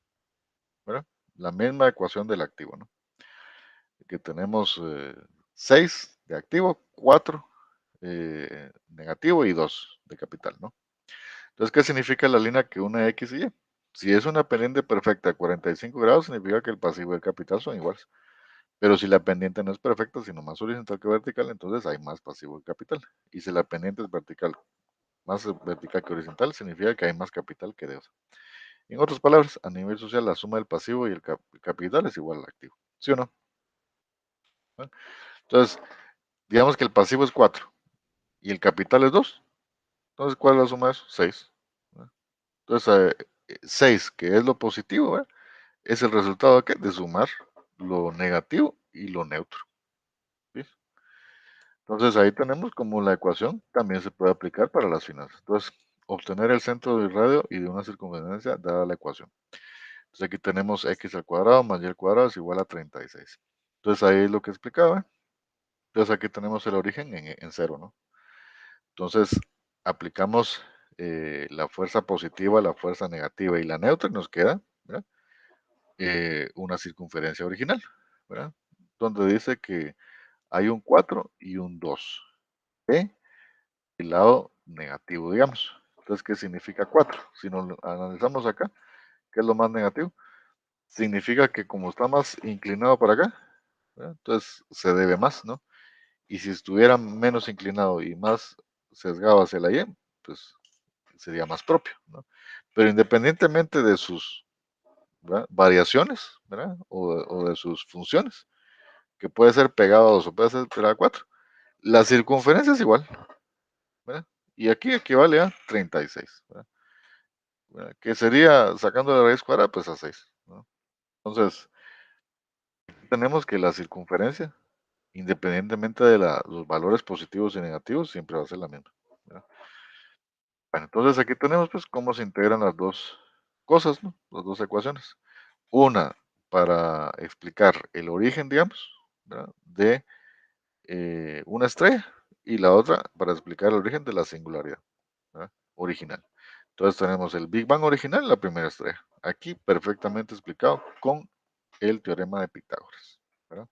¿Verdad? La misma ecuación del activo, ¿no? Que tenemos 6 de activo, 4 negativo y 2 de capital, ¿no? Entonces, ¿qué significa la línea que une X y Y? Si es una pendiente perfecta a 45 grados, significa que el pasivo y el capital son iguales. Pero si la pendiente no es perfecta, sino más horizontal que vertical, entonces hay más pasivo y capital. Y si la pendiente es vertical, más vertical que horizontal, significa que hay más capital que deuda. En otras palabras, a nivel social, la suma del pasivo y el capital es igual al activo. ¿Sí o no? ¿No? Entonces, digamos que el pasivo es 4 y el capital es 2. Entonces, ¿cuál es la suma de eso? 6. Entonces, 6, que es lo positivo, ¿verdad? Es el resultado ¿de qué? De sumar lo negativo y lo neutro. ¿Sí? Entonces, ahí tenemos como la ecuación también se puede aplicar para las finanzas. Entonces, obtener el centro del radio y de una circunferencia dada la ecuación. Entonces, aquí tenemos x al cuadrado más y al cuadrado es igual a 36. Entonces, ahí es lo que explicaba. Entonces, aquí tenemos el origen en cero, ¿no? Entonces, aplicamos la fuerza positiva, la fuerza negativa y la neutra y nos queda, ¿verdad? Una circunferencia original, ¿verdad? Donde dice que hay un 4 y un 2 en el lado negativo, digamos. Entonces, ¿qué significa 4? Si nos lo analizamos acá, ¿qué es lo más negativo? Significa que como está más inclinado para acá, ¿verdad? Entonces se debe más, ¿no? Y si estuviera menos inclinado y más sesgado hacia la Y, pues sería más propio, ¿no? Pero independientemente de sus, ¿verdad? Variaciones, ¿verdad? O de sus funciones, que puede ser pegado a 2 o puede ser pegado a 4, la circunferencia es igual, ¿verdad? Y aquí equivale a 36, ¿verdad? Que sería, sacando la raíz cuadrada, pues a 6, ¿no? Entonces, tenemos que la circunferencia, independientemente de los valores positivos y negativos, siempre va a ser la misma, ¿verdad? Bueno, entonces aquí tenemos pues cómo se integran las dos cosas, ¿no? Las dos ecuaciones. Una para explicar el origen, digamos, ¿verdad? De una estrella y la otra para explicar el origen de la singularidad, ¿verdad? Original. Entonces tenemos el Big Bang original y la primera estrella. Aquí perfectamente explicado con el teorema de Pitágoras, ¿verdad?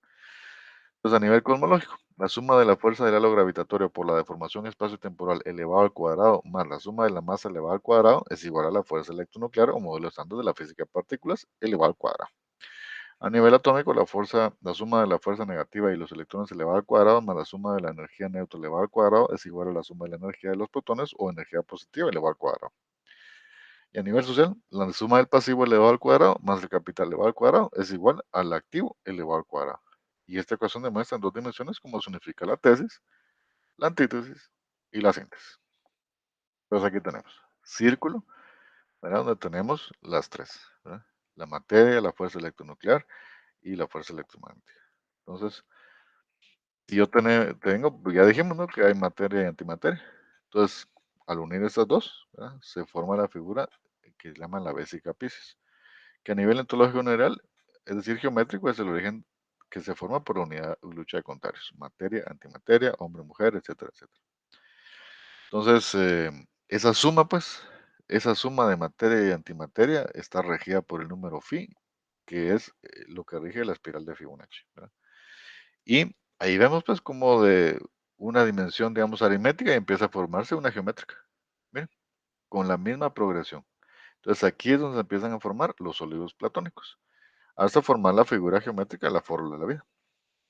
Entonces a nivel cosmológico, la suma de la fuerza del halo gravitatorio por la deformación espacio-temporal elevado al cuadrado más la suma de la masa elevada al cuadrado es igual a la fuerza electronuclear o modelo estándar de la física de partículas elevado al cuadrado. A nivel atómico, la suma de la fuerza negativa y los electrones elevado al cuadrado más la suma de la energía neutra elevada al cuadrado es igual a la suma de la energía de los protones o energía positiva elevada al cuadrado. Y a nivel social, la suma del pasivo elevado al cuadrado más el capital elevado al cuadrado es igual al activo elevado al cuadrado. Y esta ecuación demuestra en dos dimensiones cómo se unifica la tesis, la antítesis y la síntesis. Entonces aquí tenemos círculo, ¿verdad? Donde tenemos las tres, ¿verdad? La materia, la fuerza electronuclear y la fuerza electromagnética. Entonces, si yo tengo, pues ya dijimos, ¿no? Que hay materia y antimateria. Entonces, al unir estas dos, ¿verdad? Se forma la figura que se llama la vésica Piscis, que a nivel ontológico general, es decir, geométrico, es el origen que se forma por unidad y lucha de contrarios, materia, antimateria, hombre, mujer, etcétera, etcétera. Entonces, esa suma, pues, esa suma de materia y antimateria está regida por el número phi, que es lo que rige la espiral de Fibonacci, ¿verdad? Y ahí vemos, pues, como de una dimensión, digamos, aritmética y empieza a formarse una geométrica, miren, con la misma progresión. Entonces, aquí es donde se empiezan a formar los sólidos platónicos, hasta formar la figura geométrica de la fórmula de la vida.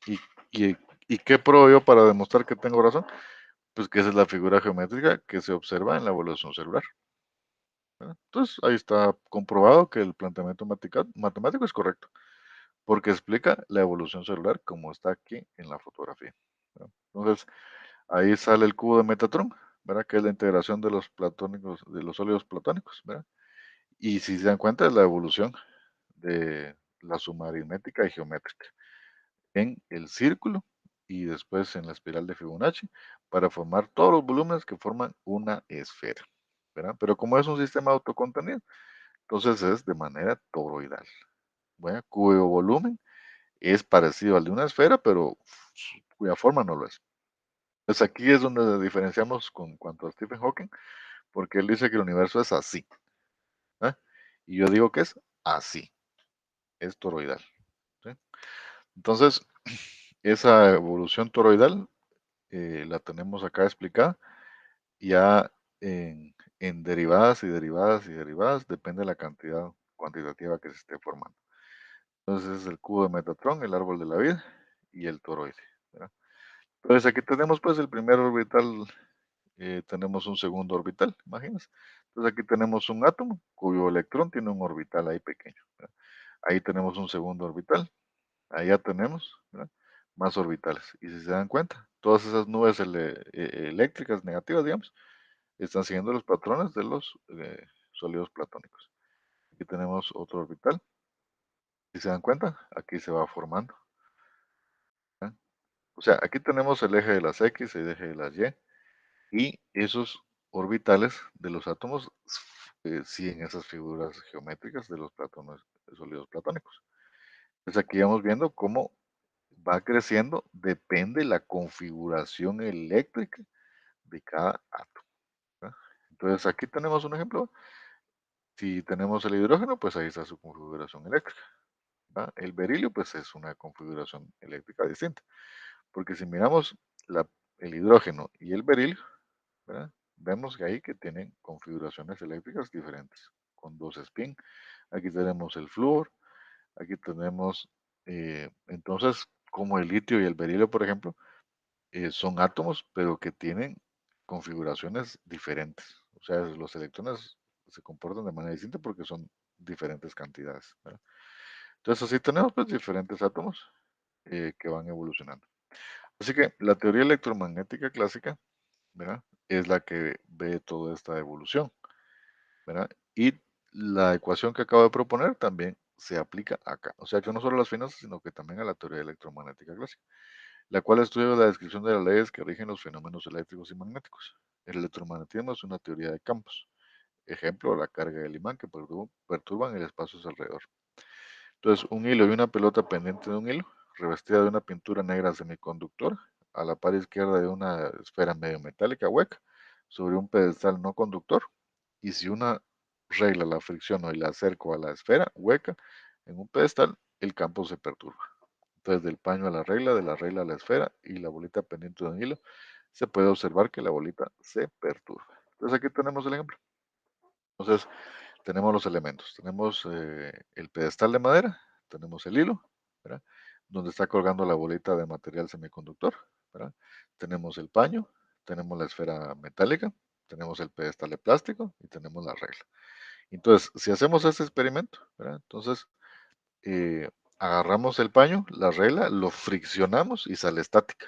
¿Y, y, y qué pruebo yo para demostrar que tengo razón? Pues que esa es la figura geométrica que se observa en la evolución celular, ¿verdad? Entonces, ahí está comprobado que el planteamiento matemático es correcto, porque explica la evolución celular como está aquí en la fotografía, ¿verdad? Entonces, ahí sale el cubo de Metatron, ¿verdad? Que es la integración de los platónicos, de los sólidos platónicos, ¿verdad? Y si se dan cuenta, es la evolución de la suma aritmética y geométrica en el círculo y después en la espiral de Fibonacci para formar todos los volúmenes que forman una esfera, ¿verdad? Pero como es un sistema autocontenido, entonces es de manera toroidal, ¿verdad? Cuyo volumen es parecido al de una esfera, pero cuya forma no lo es. Pues aquí es donde diferenciamos con cuanto a Stephen Hawking, porque él dice que el universo es así, ¿eh? Y yo digo que es así, es toroidal, ¿sí? Entonces, esa evolución toroidal la tenemos acá explicada ya en derivadas y derivadas y derivadas, depende de la cantidad cuantitativa que se esté formando. Entonces es el cubo de Metatron, el árbol de la vida y el toroide, ¿verdad? Entonces aquí tenemos pues el primer orbital, tenemos un segundo orbital, imagínense. Entonces aquí tenemos un átomo cuyo electrón tiene un orbital ahí pequeño, ¿verdad? Ahí tenemos un segundo orbital, allá tenemos, ¿verdad? Más orbitales. Y si se dan cuenta, todas esas nubes eléctricas negativas, digamos, están siguiendo los patrones de los sólidos platónicos. Aquí tenemos otro orbital. Si se dan cuenta, aquí se va formando, ¿eh? O sea, aquí tenemos el eje de las X, el eje de las Y, y esos orbitales de los átomos siguen esas figuras geométricas de los platones, de sólidos platónicos. Entonces aquí vamos viendo cómo va creciendo, depende la configuración eléctrica de cada átomo, ¿verdad? Entonces aquí tenemos un ejemplo. Si tenemos el hidrógeno, pues ahí está su configuración eléctrica, ¿va? El berilio, pues es una configuración eléctrica distinta, porque si miramos la- el hidrógeno y el berilio, ¿verdad? Vemos que ahí que tienen configuraciones eléctricas diferentes, con dos spin. Aquí tenemos el flúor, aquí tenemos, entonces, como el litio y el berilio, por ejemplo, son átomos, pero que tienen configuraciones diferentes. O sea, los electrones se comportan de manera distinta porque son diferentes cantidades, ¿verdad? Entonces, así tenemos pues diferentes átomos que van evolucionando. Así que la teoría electromagnética clásica, ¿verdad? Es la que ve toda esta evolución, ¿verdad? Y la ecuación que acabo de proponer también se aplica acá. O sea, que no solo a las finanzas, sino que también a la teoría electromagnética clásica, la cual estudia la descripción de las leyes que rigen los fenómenos eléctricos y magnéticos. El electromagnetismo es una teoría de campos. Ejemplo, la carga del imán que perturban el espacio a su alrededor. Entonces, un hilo y una pelota pendiente de un hilo, revestida de una pintura negra semiconductora, a la par izquierda de una esfera medio metálica hueca, sobre un pedestal no conductor, y si una regla la fricciono y la acerco a la esfera hueca en un pedestal, el campo se perturba. Entonces, del paño a la regla, de la regla a la esfera y la bolita pendiente de un hilo, se puede observar que la bolita se perturba. Entonces, aquí tenemos el ejemplo. Entonces, tenemos los elementos. Tenemos el pedestal de madera, tenemos el hilo, ¿verdad? Donde está colgando la bolita de material semiconductor, ¿verdad? Tenemos el paño, tenemos la esfera metálica, tenemos el pedestal de plástico y tenemos la regla. Entonces, si hacemos este experimento, ¿verdad? Entonces, eh, agarramos el paño, la regla, lo friccionamos y sale estática.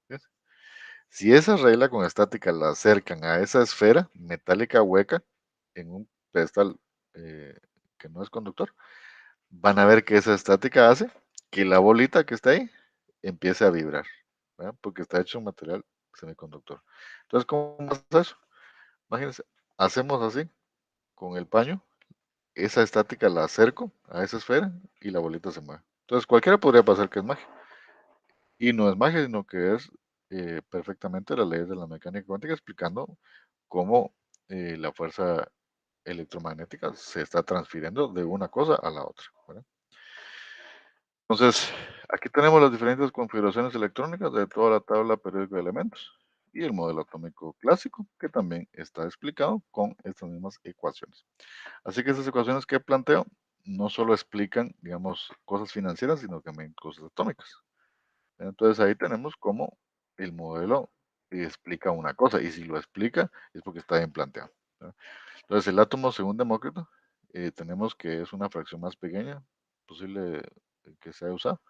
¿Ves? Si esa regla con estática la acercan a esa esfera metálica hueca en un pedestal eh, que no es conductor, van a ver que esa estática hace que la bolita que está ahí empiece a vibrar, ¿verdad? Porque está hecho un material semiconductor. Entonces, ¿cómo pasa eso? Imagínense, hacemos así con el paño, esa estática la acerco a esa esfera y la bolita se mueve. Entonces, cualquiera podría pasar que es magia. Y no es magia, sino que es perfectamente las leyes de la mecánica cuántica explicando cómo la fuerza electromagnética se está transfiriendo de una cosa a la otra, ¿verdad? Entonces, aquí tenemos las diferentes configuraciones electrónicas de toda la tabla periódica de elementos y el modelo atómico clásico, que también está explicado con estas mismas ecuaciones. Así que estas ecuaciones que planteo no solo explican, digamos, cosas financieras, sino también cosas atómicas. Entonces ahí tenemos cómo el modelo explica una cosa, y si lo explica es porque está bien planteado, ¿verdad? Entonces el átomo, según Demócrito, tenemos que es una fracción más pequeña posible que sea usada,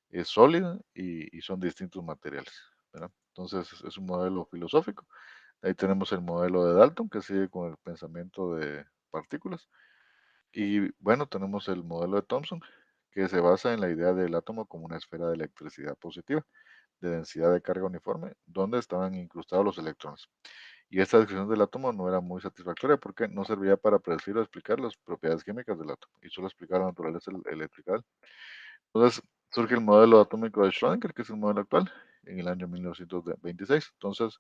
es sólida y son distintos materiales, ¿verdad? Entonces es un modelo filosófico. Ahí tenemos el modelo de Dalton, que sigue con el pensamiento de partículas, Y bueno, tenemos el modelo de Thomson, que se basa en la idea del átomo como una esfera de electricidad positiva, de densidad de carga uniforme, donde estaban incrustados los electrones. Y esta descripción del átomo no era muy satisfactoria porque no servía para predecir o explicar las propiedades químicas del átomo, y solo explicaba la naturaleza eléctrica. Entonces surge el modelo atómico de Schrödinger, que es el modelo actual, en el año 1926. Entonces,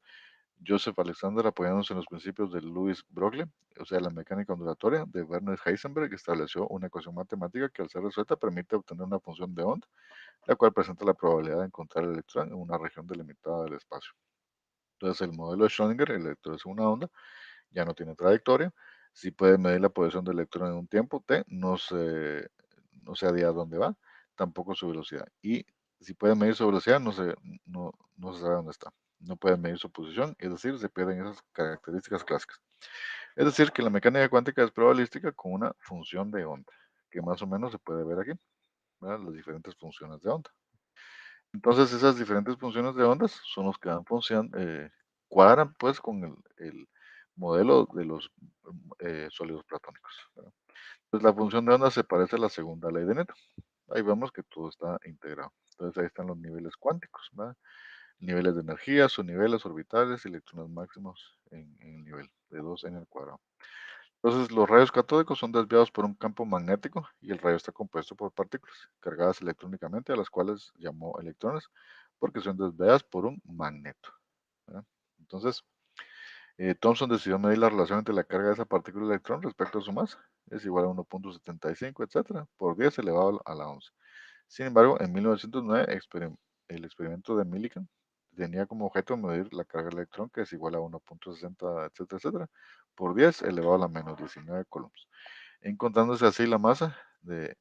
Joseph Alexander, apoyándose en los principios de Louis Broglie, o sea, la mecánica ondulatoria de Werner Heisenberg, estableció una ecuación matemática que al ser resuelta permite obtener una función de onda, la cual presenta la probabilidad de encontrar el electrón en una región delimitada del espacio. Entonces, el modelo de Schrödinger, el electrón es una onda, ya no tiene trayectoria. Si puede medir la posición del electrón en un tiempo t, no se a dónde va, tampoco su velocidad. Y si puede medir su velocidad, no se sabe dónde está. No puede medir su posición, es decir, se pierden esas características clásicas. Es decir, que la mecánica cuántica es probabilística con una función de onda, que más o menos se puede ver aquí, ¿verdad? Las diferentes funciones de onda. Entonces, esas diferentes funciones de ondas son los que dan función, cuadran pues con el modelo de los sólidos platónicos, ¿verdad? Pues la función de onda se parece a la segunda ley de Newton. Ahí vemos que todo está integrado. Entonces ahí están los niveles cuánticos, ¿verdad? Niveles de energía, subniveles orbitales, electrones máximos en el nivel de 2 n al cuadrado. Entonces los rayos catódicos son desviados por un campo magnético y el rayo está compuesto por partículas cargadas electrónicamente a las cuales llamó electrones porque son desviadas por un magneto, ¿verdad? Entonces, Thomson decidió medir la relación entre la carga de esa partícula electrón respecto a su masa. Es igual a 1.75, etcétera, por 10 elevado a la 11. Sin embargo, en 1909, el experimento de Millikan tenía como objeto medir la carga del electrón, que es igual a 1.60, etcétera, etcétera, por 10 elevado a la menos 19 coulombs, encontrándose así la masa de,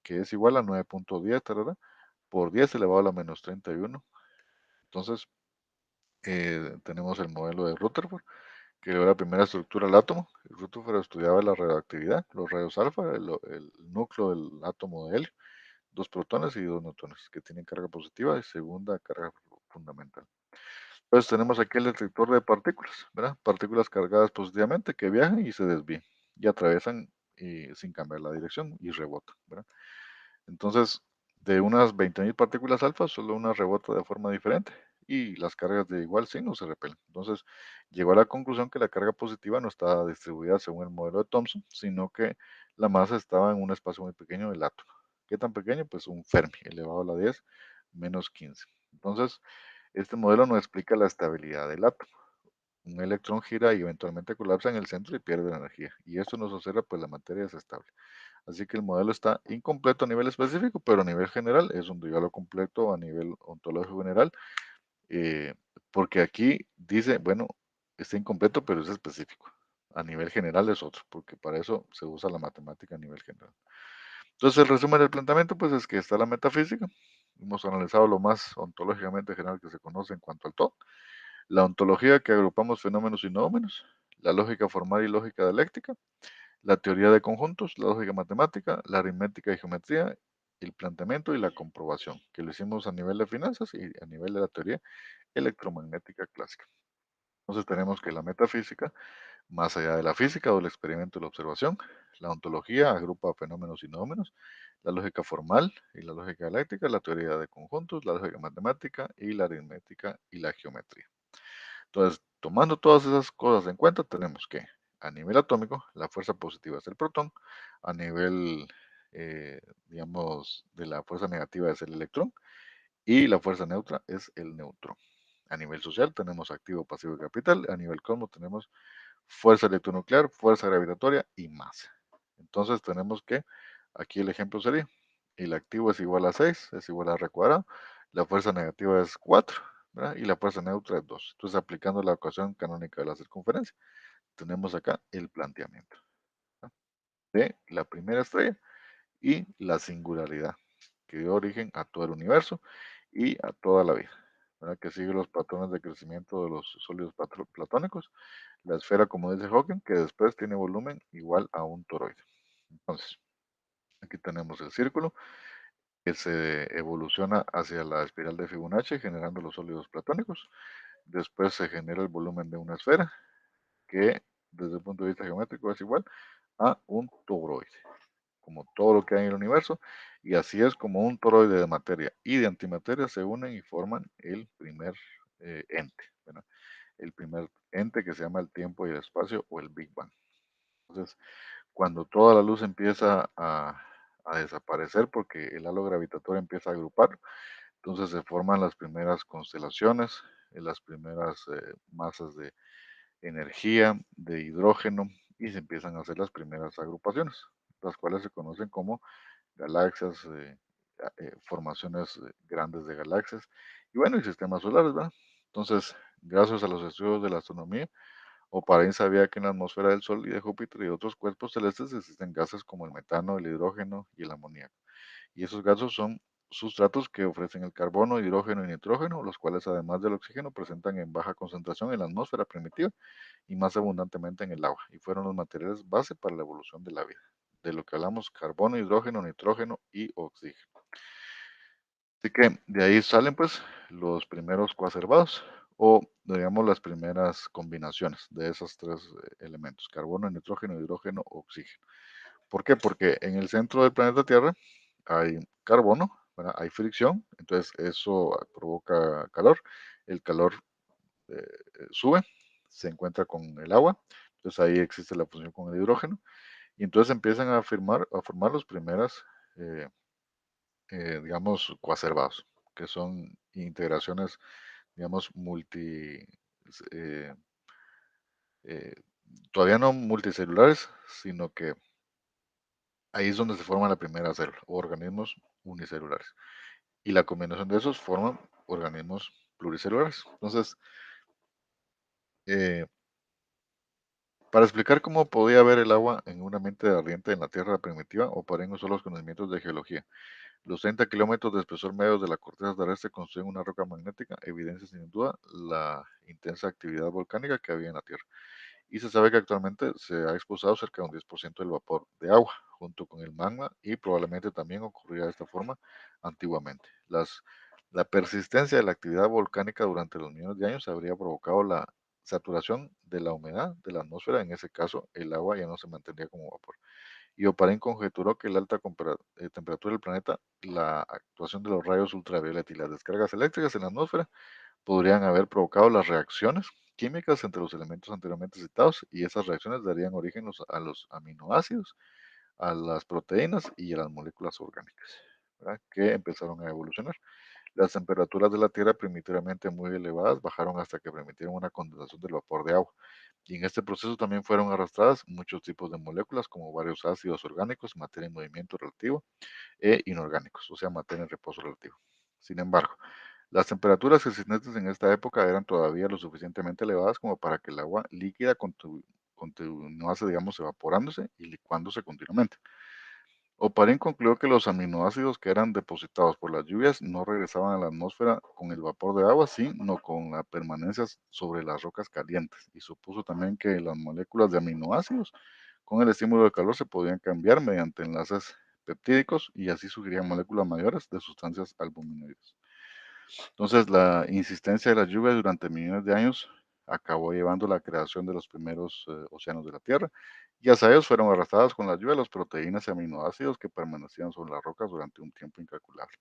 que es igual a 9.10 tarara, por 10 elevado a la menos 31. Entonces, tenemos el modelo de Rutherford, que era la primera estructura del átomo. Rutherford estudiaba la radioactividad, los rayos alfa, el núcleo del átomo de helio, dos protones y dos neutrones, que tienen carga positiva y segunda carga fundamental. Entonces tenemos aquí el detector de partículas, ¿verdad? Partículas cargadas positivamente que viajan y se desvían y atraviesan sin cambiar la dirección y rebotan, ¿verdad? Entonces, de unas 20.000 partículas alfa, solo una rebota de forma diferente y las cargas de igual signo se repelen. Entonces, llegó a la conclusión que la carga positiva no estaba distribuida según el modelo de Thomson, sino que la masa estaba en un espacio muy pequeño del átomo. ¿Qué tan pequeño? Pues un Fermi, elevado a la 10 menos 15. Entonces, este modelo no explica la estabilidad del átomo. Un electrón gira y eventualmente colapsa en el centro y pierde energía. Y esto nos observa, pues la materia es estable. Así que el modelo está incompleto a nivel específico, pero a nivel general es un diálogo completo a nivel ontológico general, eh, porque aquí dice, bueno, está incompleto, pero es específico. A nivel general es otro, porque para eso se usa la matemática a nivel general. Entonces, el resumen del planteamiento, pues es que está la metafísica. Hemos analizado lo más ontológicamente general que se conoce en cuanto al todo. La ontología, que agrupamos fenómenos y noómenos. La lógica formal y lógica dialéctica, la teoría de conjuntos, la lógica matemática, la aritmética y geometría, el planteamiento y la comprobación, que lo hicimos a nivel de finanzas y a nivel de la teoría electromagnética clásica. Entonces tenemos que la metafísica, más allá de la física o el experimento y la observación, la ontología agrupa fenómenos y noómenos, la lógica formal y la lógica dialéctica, la teoría de conjuntos, la lógica matemática y la aritmética y la geometría. Entonces, tomando todas esas cosas en cuenta, tenemos que a nivel atómico, la fuerza positiva es el protón, a nivel, digamos, de la fuerza negativa es el electrón y la fuerza neutra es el neutrón. A nivel social tenemos activo, pasivo y capital. A nivel cosmos tenemos fuerza electronuclear, fuerza gravitatoria y masa. Entonces tenemos que, aquí el ejemplo sería, el activo es igual a 6, es igual a R cuadrado, la fuerza negativa es 4, ¿verdad? Y la fuerza neutra es 2. Entonces aplicando la ecuación canónica de la circunferencia, tenemos acá el planteamiento, ¿verdad? De la primera estrella y la singularidad que dio origen a todo el universo y a toda la vida, ¿verdad? Que sigue los patrones de crecimiento de los sólidos platónicos, la esfera, como dice Hawking, que después tiene volumen igual a un toroide. Entonces, aquí tenemos el círculo que se evoluciona hacia la espiral de Fibonacci generando los sólidos platónicos. Después se genera el volumen de una esfera que desde el punto de vista geométrico es igual a un toroide, como todo lo que hay en el universo, y así es como un toroide de materia y de antimateria se unen y forman el primer ente, ¿verdad? El primer ente que se llama el tiempo y el espacio o el Big Bang. Entonces, cuando toda la luz empieza a desaparecer porque el halo gravitatorio empieza a agrupar, entonces se forman las primeras constelaciones, las primeras masas de energía, de hidrógeno, y se empiezan a hacer las primeras agrupaciones, las cuales se conocen como galaxias, formaciones grandes de galaxias, y bueno, y sistemas solares, ¿verdad? Entonces, gracias a los estudios de la astronomía, Oparin sabía que en la atmósfera del Sol y de Júpiter y otros cuerpos celestes existen gases como el metano, el hidrógeno y el amoníaco. Y esos gases son sustratos que ofrecen el carbono, hidrógeno y nitrógeno, los cuales además del oxígeno presentan en baja concentración en la atmósfera primitiva y más abundantemente en el agua, y fueron los materiales base para la evolución de la vida. De lo que hablamos, carbono, hidrógeno, nitrógeno y oxígeno. Así que de ahí salen pues los primeros coacervados o digamos las primeras combinaciones de esos tres elementos, carbono, nitrógeno, hidrógeno, oxígeno. ¿Por qué? Porque en el centro del planeta Tierra hay carbono, ¿verdad? Hay fricción, entonces eso provoca calor, el calor eh, sube, se encuentra con el agua, entonces ahí existe la fusión con el hidrógeno y entonces empiezan a formar los primeras eh, digamos, coacervados, que son integraciones, digamos, eh, eh, todavía no multicelulares, sino que ahí es donde se forma la primera célula, o organismos unicelulares. Y la combinación de esos forman organismos pluricelulares. Entonces, eh, para explicar cómo podía ver el agua en un ambiente ardiente en la Tierra primitiva, operen usó los conocimientos de geología. Los 30 kilómetros de espesor medio de la corteza terrestre construyen una roca magnética, evidencia sin duda la intensa actividad volcánica que había en la Tierra. Y se sabe que actualmente se ha expulsado cerca de un 10% del vapor de agua, junto con el magma, y probablemente también ocurría de esta forma antiguamente. La persistencia de la actividad volcánica durante los millones de años habría provocado la saturación de la humedad de la atmósfera, en ese caso el agua ya no se mantendría como vapor. Y Oparin conjeturó que la alta temperatura del planeta, la actuación de los rayos ultravioleta y las descargas eléctricas en la atmósfera podrían haber provocado las reacciones químicas entre los elementos anteriormente citados y esas reacciones darían origen a los aminoácidos, a las proteínas y a las moléculas orgánicas, ¿verdad? Que empezaron a evolucionar. Las temperaturas de la Tierra primitivamente muy elevadas bajaron hasta que permitieron una condensación del vapor de agua. Y en este proceso también fueron arrastradas muchos tipos de moléculas como varios ácidos orgánicos, materia en movimiento relativo e inorgánicos, o sea, materia en reposo relativo. Sin embargo, las temperaturas existentes en esta época eran todavía lo suficientemente elevadas como para que el agua líquida continuase, digamos, evaporándose y licuándose continuamente. Oparin concluyó que los aminoácidos que eran depositados por las lluvias no regresaban a la atmósfera con el vapor de agua, sino con la permanencia sobre las rocas calientes. Y supuso también que las moléculas de aminoácidos con el estímulo del calor se podían cambiar mediante enlaces peptídicos y así surgirían moléculas mayores de sustancias albuminoides. Entonces, la insistencia de las lluvias durante millones de años acabó llevando a la creación de los primeros océanos de la Tierra, y hacia ellos fueron arrastradas con la lluvia las proteínas y aminoácidos que permanecían sobre las rocas durante un tiempo incalculable.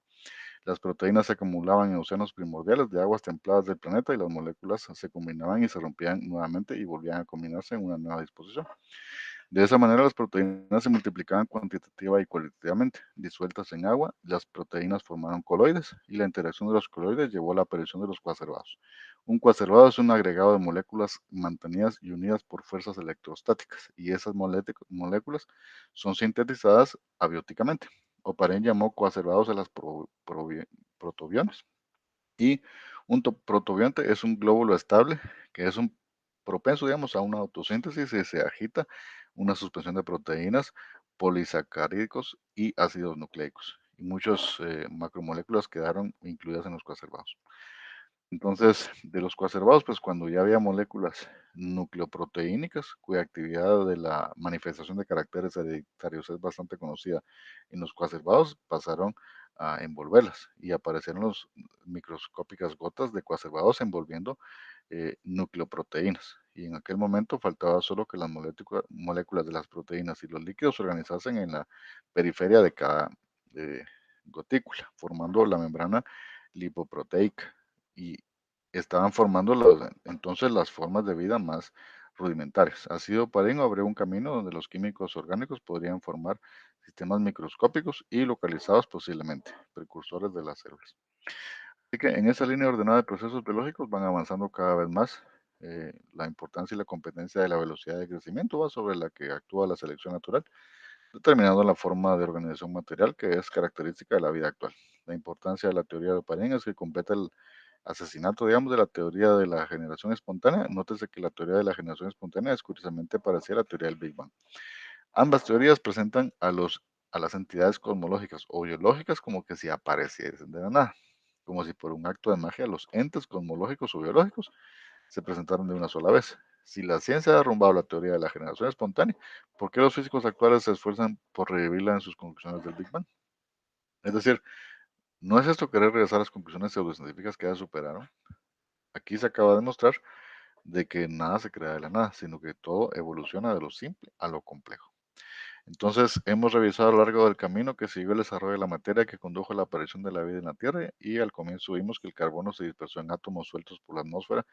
Las proteínas se acumulaban en océanos primordiales de aguas templadas del planeta y las moléculas se combinaban y se rompían nuevamente y volvían a combinarse en una nueva disposición. De esa manera, las proteínas se multiplicaban cuantitativa y cualitativamente. Disueltas en agua, las proteínas formaron coloides y la interacción de los coloides llevó a la aparición de los coacervados. Un coacervado es un agregado de moléculas mantenidas y unidas por fuerzas electrostáticas y esas moléculas son sintetizadas abióticamente. Oparin llamó coacervados a las protobiones. Y un protobionte es un glóbulo estable que es un propenso, digamos, a una autosíntesis y se agita una suspensión de proteínas, polisacáridos y ácidos nucleicos. Y muchas macromoléculas quedaron incluidas en los coacervados. Entonces, de los coacervados, pues cuando ya había moléculas nucleoproteínicas, cuya actividad de la manifestación de caracteres hereditarios es bastante conocida en los coacervados, pasaron a envolverlas y aparecieron las microscópicas gotas de coacervados envolviendo nucleoproteínas. y en aquel momento faltaba solo que las moléculas de las proteínas y los líquidos se organizasen en la periferia de cada eh, gotícula, formando la membrana lipoproteica y estaban formando entonces las formas de vida más rudimentarias. Ácido Parín abrió un camino donde los químicos orgánicos podrían formar sistemas microscópicos y localizados posiblemente, precursores de las células. Así que en esa línea ordenada de procesos biológicos van avanzando cada vez más. La importancia y la competencia de la velocidad de crecimiento va sobre la que actúa la selección natural, determinando la forma de organización material que es característica de la vida actual. La importancia de la teoría de Oparin es que completa el asesinato, digamos, de la teoría de la generación espontánea. Nótese que la teoría de la generación espontánea es curiosamente parecida a la teoría del Big Bang. Ambas teorías presentan a las entidades cosmológicas o biológicas como que si apareciesen de la nada, como si por un acto de magia los entes cosmológicos o biológicos se presentaron de una sola vez. Si la ciencia ha derrumbado la teoría de la generación espontánea, ¿por qué los físicos actuales se esfuerzan por revivirla en sus conclusiones del Big Bang? Es decir, ¿no es esto querer regresar a las conclusiones pseudocientíficas que ya superaron? Aquí se acaba de demostrar de que nada se crea de la nada, sino que todo evoluciona de lo simple a lo complejo. Entonces, hemos revisado a lo largo del camino que siguió el desarrollo de la materia que condujo a la aparición de la vida en la Tierra y al comienzo vimos que el carbono se dispersó en átomos sueltos por la atmósfera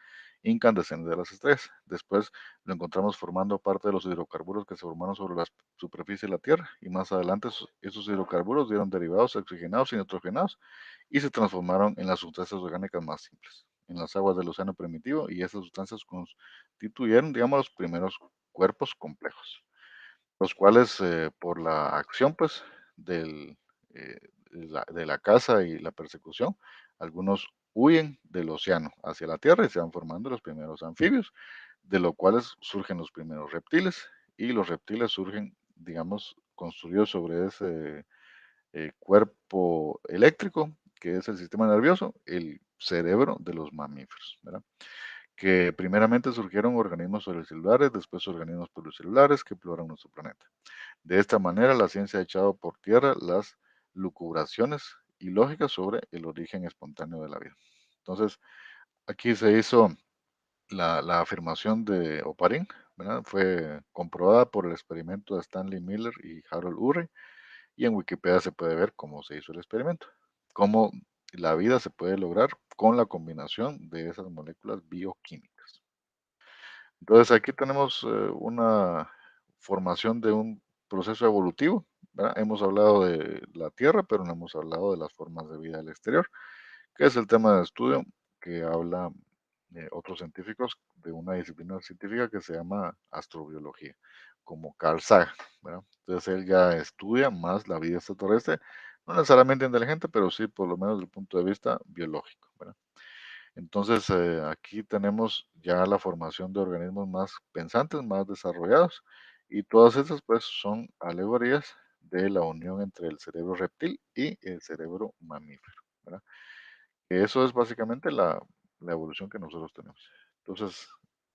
incandescente de las estrellas. Después lo encontramos formando parte de los hidrocarburos que se formaron sobre la superficie de la Tierra y más adelante esos hidrocarburos dieron derivados oxigenados y nitrogenados y se transformaron en las sustancias orgánicas más simples, en las aguas del océano primitivo y esas sustancias constituyeron, digamos, los primeros cuerpos complejos los cuales por la acción pues del, de la caza y la persecución, algunos huyen del océano hacia la tierra y se van formando los primeros anfibios, de los cuales surgen los primeros reptiles y los reptiles surgen, digamos, construidos sobre ese cuerpo eléctrico que es el sistema nervioso, el cerebro de los mamíferos, ¿verdad? Que primeramente surgieron organismos celulares, después organismos pluricelulares que exploran nuestro planeta. De esta manera, la ciencia ha echado por tierra las lucubraciones ilógicas sobre el origen espontáneo de la vida. Entonces, aquí se hizo la afirmación de Oparin, ¿verdad? Fue comprobada por el experimento de Stanley Miller y Harold Urey, y en Wikipedia se puede ver cómo se hizo el experimento, cómo la vida se puede lograr con la combinación de esas moléculas bioquímicas. Entonces aquí tenemos una formación de un proceso evolutivo, ¿verdad? Hemos hablado de la Tierra, pero no hemos hablado de las formas de vida del exterior, que es el tema de estudio que habla otros científicos de una disciplina científica que se llama astrobiología, como Carl Sagan, ¿verdad? Entonces él ya estudia más la vida extraterrestre, no necesariamente inteligente, pero sí por lo menos desde el punto de vista biológico, ¿verdad? Entonces, aquí tenemos ya la formación de organismos más pensantes, más desarrollados, y todas esas pues son alegorías de la unión entre el cerebro reptil y el cerebro mamífero, ¿verdad? Eso es básicamente la evolución que nosotros tenemos. Entonces,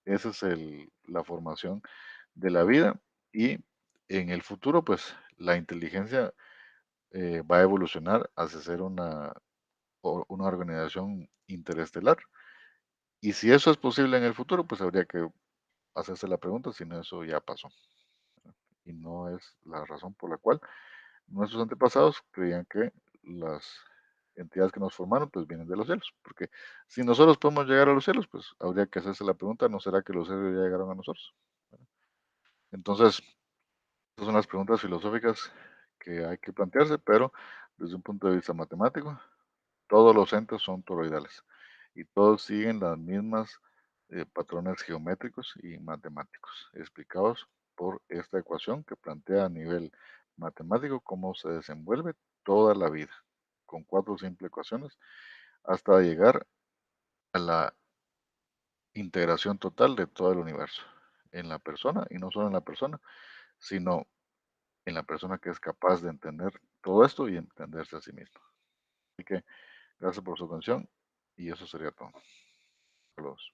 esa es la formación de la vida y en el futuro pues la inteligencia va a evolucionar hacia ser una organización interestelar y si eso es posible en el futuro, pues habría que hacerse la pregunta si no eso ya pasó. Y no es la razón por la cual nuestros antepasados creían que las entidades que nos formaron pues vienen de los cielos. Porque si nosotros podemos llegar a los cielos, pues habría que hacerse la pregunta, ¿no será que los cielos ya llegaron a nosotros? Entonces, esas son las preguntas filosóficas que hay que plantearse, pero desde un punto de vista matemático, todos los entes son toroidales y todos siguen las mismas patrones geométricos y matemáticos explicados por esta ecuación que plantea a nivel matemático cómo se desenvuelve toda la vida, con cuatro simples ecuaciones, hasta llegar a la integración total de todo el universo en la persona, y no solo en la persona, sino en la persona que es capaz de entender todo esto y entenderse a sí mismo. Así que gracias por su atención y eso sería todo. Saludos.